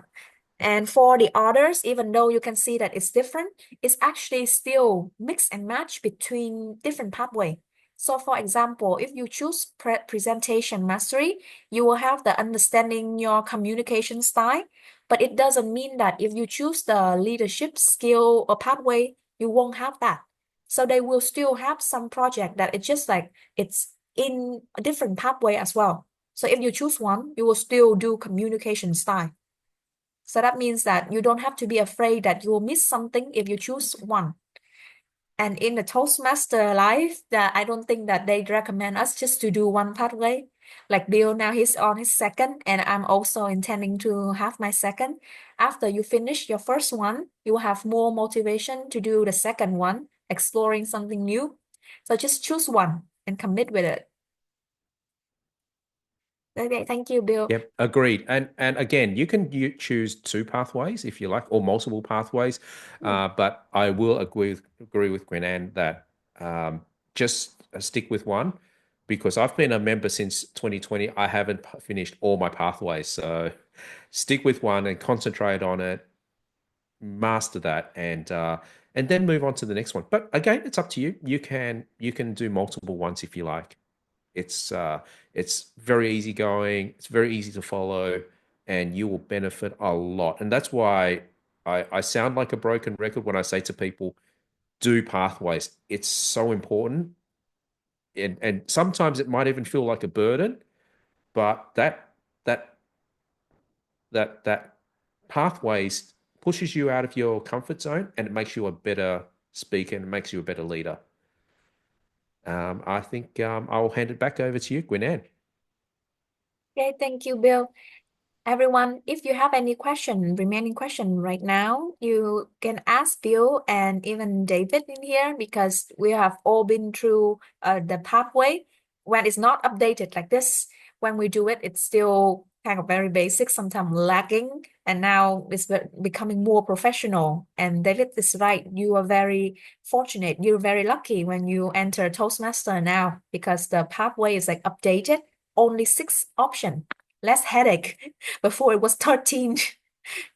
And for the others, even though you can see that it's different, it's actually still mix and match between different pathway. So for example, if you choose presentation mastery, you will have the understanding your communication style, but it doesn't mean that if you choose the leadership skill or pathway, you won't have that. So they will still have some project that it's just like it's in a different pathway as well. So if you choose one, you will still do communication style. So that means that you don't have to be afraid that you will miss something if you choose one. And in the Toastmaster life, that I don't think that they recommend us just to do one pathway. Like Bill, now he's on his second, and I'm also intending to have my second. After you finish your first one, you will have more motivation to do the second one, exploring something new. So just choose one and commit with it. Okay, thank you, Bill. Yep, agreed. And again, you choose 2 pathways if you like, or multiple pathways. But I will agree with Gwenan that just stick with one, because I've been a member since 2020. I haven't finished all my pathways, so stick with one and concentrate on it, master that, and and then move on to the next one. But again, it's up to you. You can do multiple ones if you like. It's very easy going. It's very easy to follow, and you will benefit a lot. And that's why I sound like a broken record when I say to people, do pathways. It's so important, and sometimes it might even feel like a burden, but that that pathways pushes you out of your comfort zone, and it makes you a better speaker and it makes you a better leader. I think I'll hand it back over to you, Gwinan. Okay, thank you, Bill. Everyone, if you have any remaining question right now, you can ask Bill and even David in here because we have all been through the pathway. When it's not updated like this, when we do it, it's still kind of very basic, sometimes lacking, and now it's becoming more professional. And David is right. You are very fortunate. You're very lucky when you enter Toastmaster now because the pathway is like updated, only 6 options, less headache. Before it was 13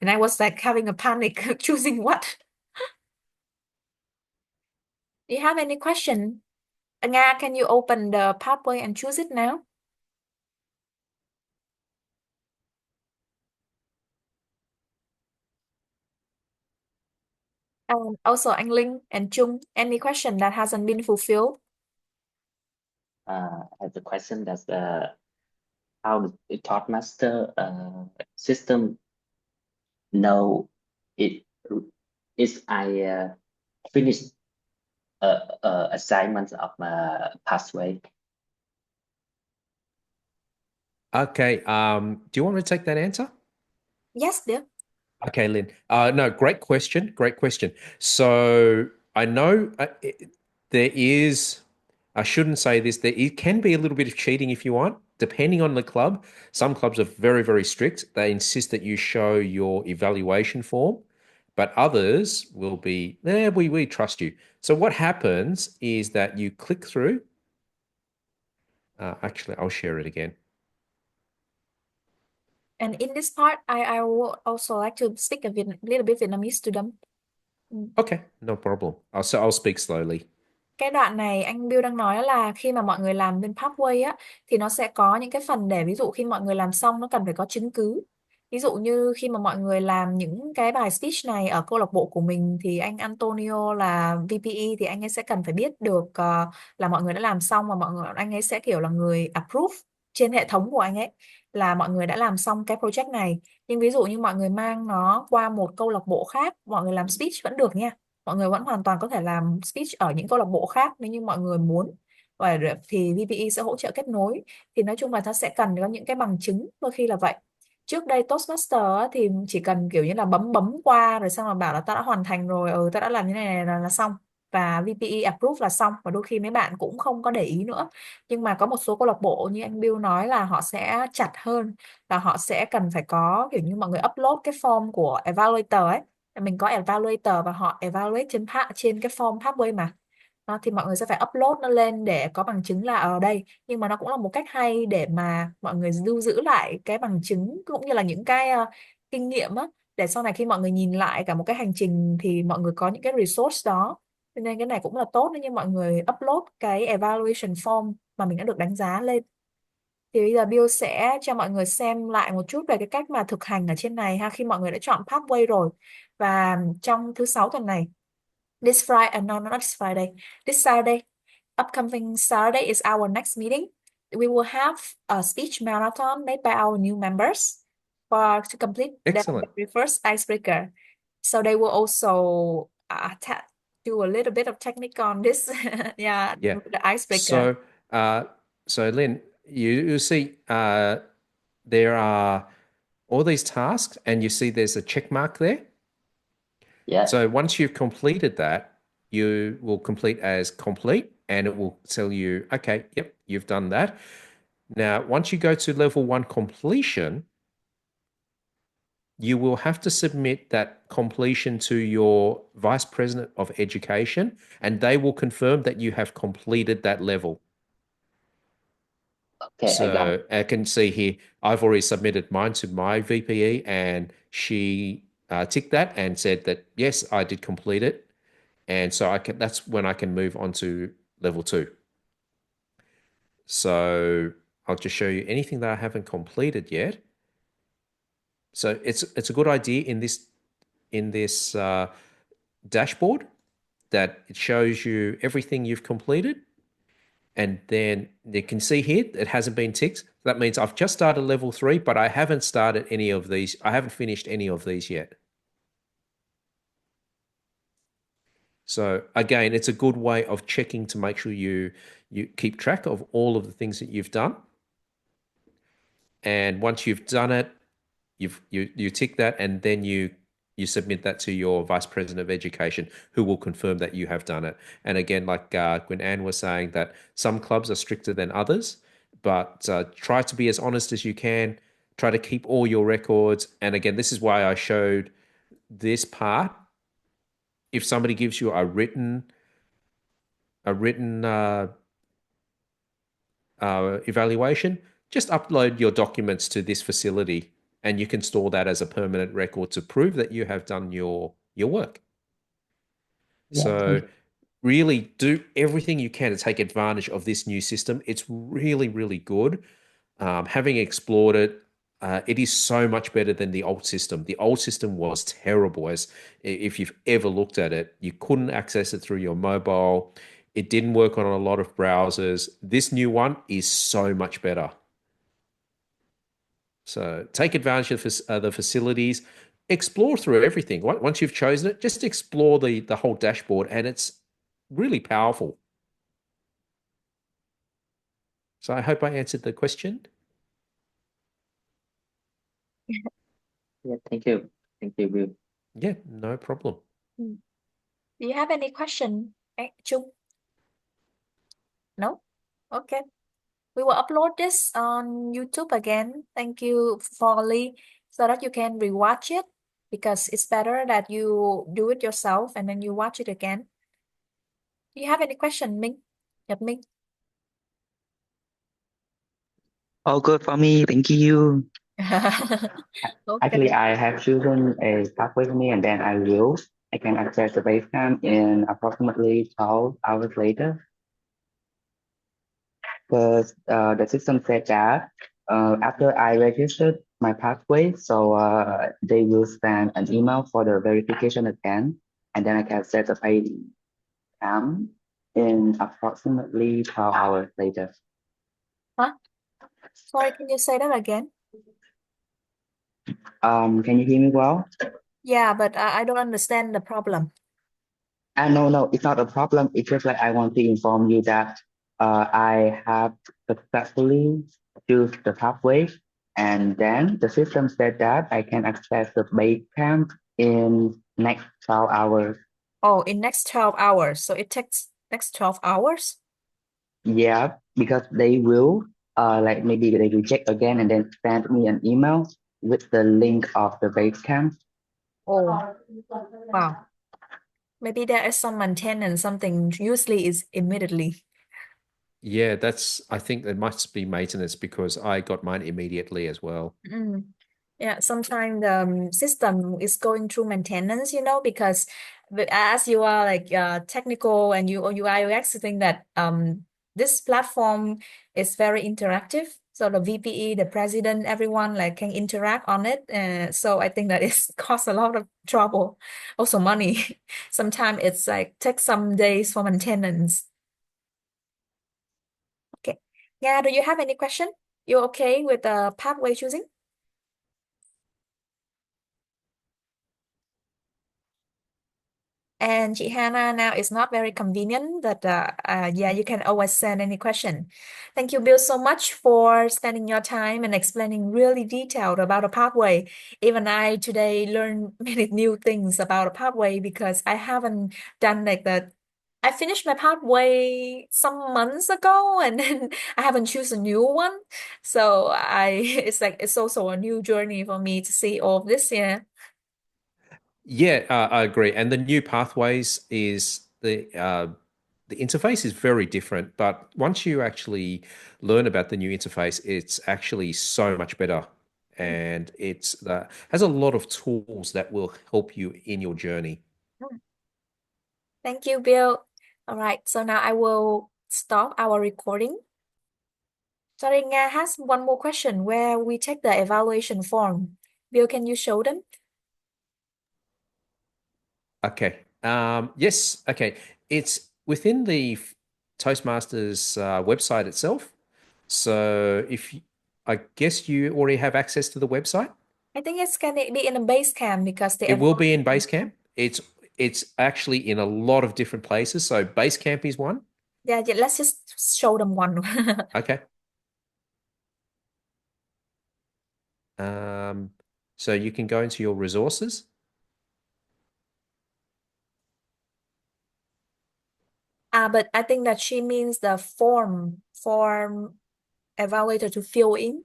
and I was like having a panic choosing what. Do you have any question? Nga, can you open the pathway and choose it now? And also anh Linh and Chung, any question that hasn't been fulfilled? As a question that's how the Toastmaster system know it is I finish assignments of pathway. Okay. Do you want me to take that answer? Yes, dear. Okay, Lynn. No, great question. Great question. So I know there is, I shouldn't say this, can be a little bit of cheating if you want, depending on the club. Some clubs are very, very strict. They insist that you show your evaluation form, but others will be, we trust you. So what happens is that you click through. Actually, I'll share it again. And in this part, I would also like to speak a little bit Vietnamese to them. Okay, no problem. I'll speak slowly. Cái đoạn này anh Bill đang nói là khi mà mọi người làm bên Pathway á thì nó sẽ có những cái phần để ví dụ khi mọi người làm xong nó cần phải có chứng cứ. Ví dụ như khi mà mọi người làm những cái bài speech này ở câu lạc bộ của mình thì anh Antonio là VPE thì anh ấy sẽ cần phải biết được là mọi người đã làm xong và anh ấy sẽ kiểu là người approve trên hệ thống của anh ấy là mọi người đã làm xong cái project này. Nhưng ví dụ như mọi người mang nó qua một câu lạc bộ khác, mọi người làm speech vẫn được nha, mọi người vẫn hoàn toàn có thể làm speech ở những câu lạc bộ khác nếu như mọi người muốn, và thì VPE sẽ hỗ trợ kết nối. Thì nói chung là nó sẽ cần có những cái bằng chứng, đôi khi là vậy. Trước đây Toastmaster á, thì chỉ cần kiểu như là bấm bấm qua rồi xong là bảo là ta đã hoàn thành rồi, ta đã làm như này là xong, và VPE approve là xong, và đôi khi mấy bạn cũng không có để ý nữa. Nhưng mà có một số câu lạc bộ như anh Bill nói là họ sẽ chặt hơn, là họ sẽ cần phải có kiểu như mọi người upload cái form của evaluator ấy. Mình có evaluator và họ evaluate trên cái form pathway mà. Đó, thì mọi người sẽ phải upload nó lên để có bằng chứng là ở đây. Nhưng mà nó cũng là một cách hay để mà mọi người lưu giữ lại cái bằng chứng cũng như là những cái kinh nghiệm á, để sau này khi mọi người nhìn lại cả một cái hành trình thì mọi người có những cái resource đó. Cho nên cái này cũng là tốt nếu như mọi người upload cái evaluation form mà mình đã được đánh giá lên. Thì bây giờ Bill sẽ cho mọi người xem lại một chút về cái cách mà thực hành ở trên này ha, khi mọi người đã chọn pathway rồi. Và trong thứ 6 tuần này, this Friday, no, not this Friday, this Saturday, upcoming Saturday is our next meeting. We will have a speech marathon made by our new members to complete their Excellent. very first icebreaker. So they will also do a little bit of technique on this, yeah, Yeah. the icebreaker. So Lynn, you see, there are all these tasks, and you see there's a check mark there. Yeah. So once you've completed that, you will complete as complete, and it will tell you, okay, yep, you've done that. Now, once you go to level 1 completion, you will have to submit that completion to your Vice President of Education, and they will confirm that you have completed that level. Okay, I got it. So I can see here, I've already submitted mine to my VPE, and she ticked that and said that, yes, I did complete it. And so that's when I can move on to level 2. So I'll just show you anything that I haven't completed yet. So it's a good idea in this dashboard that it shows you everything you've completed. And then you can see here, it hasn't been ticked. That means I've just started level 3, but I haven't started any of these. I haven't finished any of these yet. So again, it's a good way of checking to make sure you keep track of all of the things that you've done. And once you've done it, you tick that, and then you submit that to your vice president of education, who will confirm that you have done it. And again, like when Anne was saying, that some clubs are stricter than others, but try to be as honest as you can. Try to keep all your records. And again, this is why I showed this part. If somebody gives you a written evaluation, just upload your documents to this facility, and you can store that as a permanent record to prove that you have done your work. Yeah. So really do everything you can to take advantage of this new system. It's really, really good. Having explored it, it is so much better than the old system. The old system was terrible. As if you've ever looked at it, you couldn't access it through your mobile. It didn't work on a lot of browsers. This new one is so much better. So take advantage of the facilities, explore through everything. Once you've chosen it, just explore the whole dashboard, and it's really powerful. So I hope I answered the question. Yeah, thank you. Thank you, Bill. Yeah, no problem. Do you have any question, Chung? No? Okay. We will upload this on YouTube again. Thank you, Folly, so that you can rewatch it, because it's better that you do it yourself and then you watch it again. Do you have any question, Minh? Nhật Minh? All good for me. Thank you. Actually, Okay. I have chosen a pathway for me, and then I can access the base camp in approximately 12 hours later. Because the system said that after I registered my pathway, so they will send an email for the verification again, and then I can set the pay camp in approximately 12 hours later. Huh? Sorry, can you say that again? Can you hear me well? Yeah, but I don't understand the problem. No, it's not a problem. It's just like I want to inform you that I have successfully choose the pathway, and then the system said that I can access the base camp in next 12 hours. Oh, in next 12 hours. So it takes next 12 hours? Yeah, because they will like maybe they will check again and then send me an email with the link of the base camp. Oh, wow. Maybe there is some maintenance, something usually is immediately. Yeah, I think there must be maintenance, because I got mine immediately as well. Yeah, sometimes the system is going through maintenance, because as you are like technical and you are UX, think that this platform is very interactive. So the VPE, the president, everyone like can interact on it. So I think that it's cost a lot of trouble, also money. Sometimes it's like take some days for maintenance. Okay. Yeah, do you have any question? You okay with the pathway choosing? And chị Hannah, now it's not very convenient, but yeah, you can always send any question. Thank you, Bill, so much for spending your time and explaining really detailed about a pathway. Even I today learned many new things about a pathway, because I haven't done like that. I finished my pathway some months ago, and then I haven't chosen a new one. So it's like it's also a new journey for me to see all of this. Yeah. Yeah, I agree. And the new pathways is the interface is very different, but once you actually learn about the new interface, it's actually so much better, and it's has a lot of tools that will help you in your journey. Thank you, Bill. All right, so now I will stop our recording. Sorry, Nga has one more question where we take the evaluation form. Bill, can you show them? Okay. Yes. Okay. It's within the Toastmasters website itself. So I guess you already have access to the website. I think it's gonna be in a base camp because the It will be in evaluation. Basecamp. It's actually in a lot of different places. So Basecamp is one. Yeah, yeah, let's just show them one. Okay. Um, so you can go into your resources. But I think that she means the form evaluator to fill in.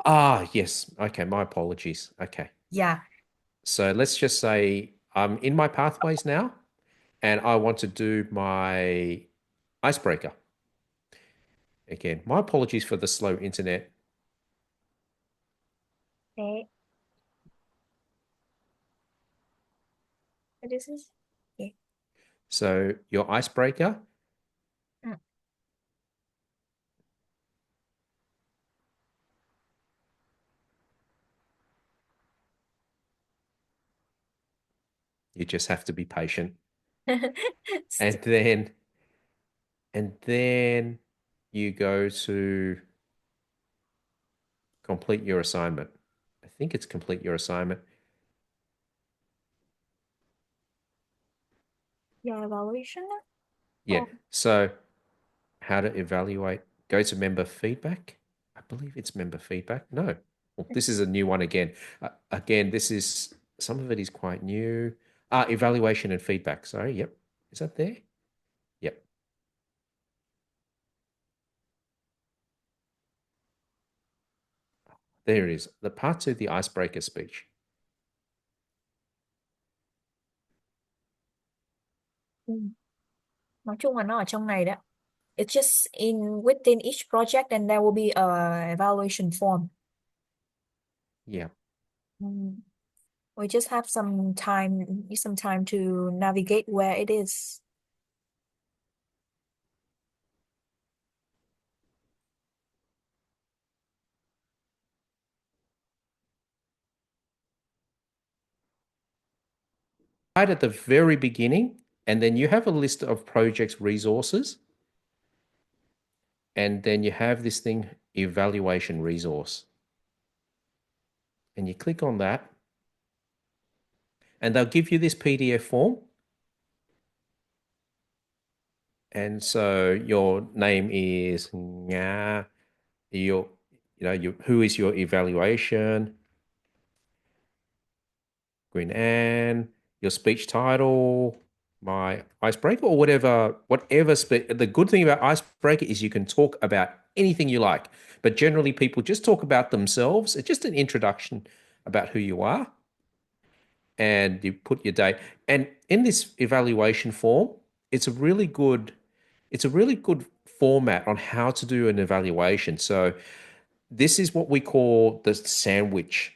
Ah, yes. Okay, my apologies. Okay. Yeah. So let's just say I'm in my pathways now and I want to do my icebreaker. Again, my apologies for the slow internet. Okay. This is okay. So your icebreaker, Mm. you just have to be patient. And then you go to complete your assignment. I think it's complete your assignment. Yeah, evaluation. Yeah. Oh, So how to evaluate, go to member feedback. I believe it's member feedback. No. Well, this is a new one again. Again, this is some of it is quite new. Evaluation and feedback. Sorry. Yep. Is that there? Yep. There it is. The part two, the icebreaker speech. ừ. Nói chung là nó ở trong này đó. It's just in within each project and there will be a evaluation form. Yeah. Mm. We just have some time to navigate where it is. Right at the very beginning, and then you have a list of projects resources, and then you have this thing, evaluation resource. And you click on that, and they'll give you this PDF form. And so your name is Nga, who is your evaluation, Queen Anne, your speech title, my icebreaker, or whatever. The good thing about icebreaker is you can talk about anything you like, but generally people just talk about themselves. It's just an introduction about who you are, and you put your date. And in this evaluation form, it's a really good, it's a really good format on how to do an evaluation. So this is what we call the sandwich.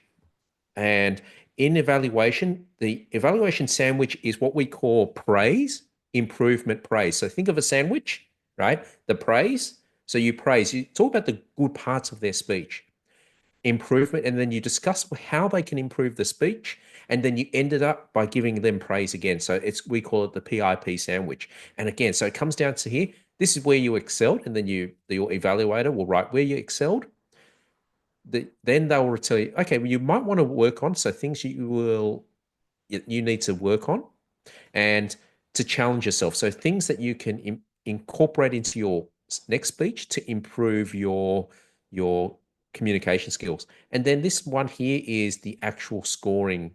And in evaluation, the evaluation sandwich is what we call praise, improvement, praise. So think of a sandwich, right? The praise. So you praise, you talk about the good parts of their speech, improvement, and then you discuss how they can improve the speech. And then you ended up by giving them praise again. So we call it the PIP sandwich. And again, so it comes down to here. This is where you excelled, and then your evaluator will write where you excelled. Then they will tell you, okay, well, you might want to work on, so things you need to work on and to challenge yourself. So things that you can incorporate into your next speech to improve your communication skills. And then this one here is the actual scoring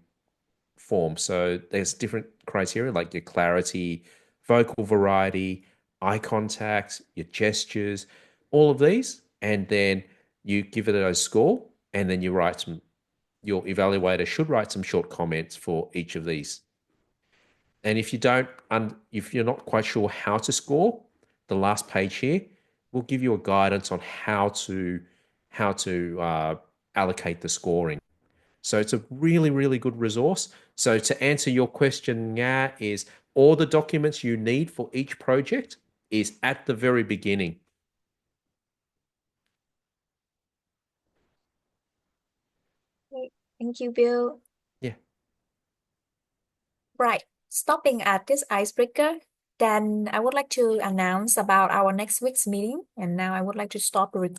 form. So there's different criteria like your clarity, vocal variety, eye contact, your gestures, all of these. And then you give it a score, and then your evaluator should write some short comments for each of these. And if you're not quite sure how to score, the last page here will give you a guidance on how to allocate the scoring. So it's a really, really good resource. So to answer your question, Nga, is All the documents you need for each project is at the very beginning. Okay, thank you, Bill. Yeah. Right, stopping at this icebreaker, then I would like to announce about our next week's meeting. And now I would like to stop the recording.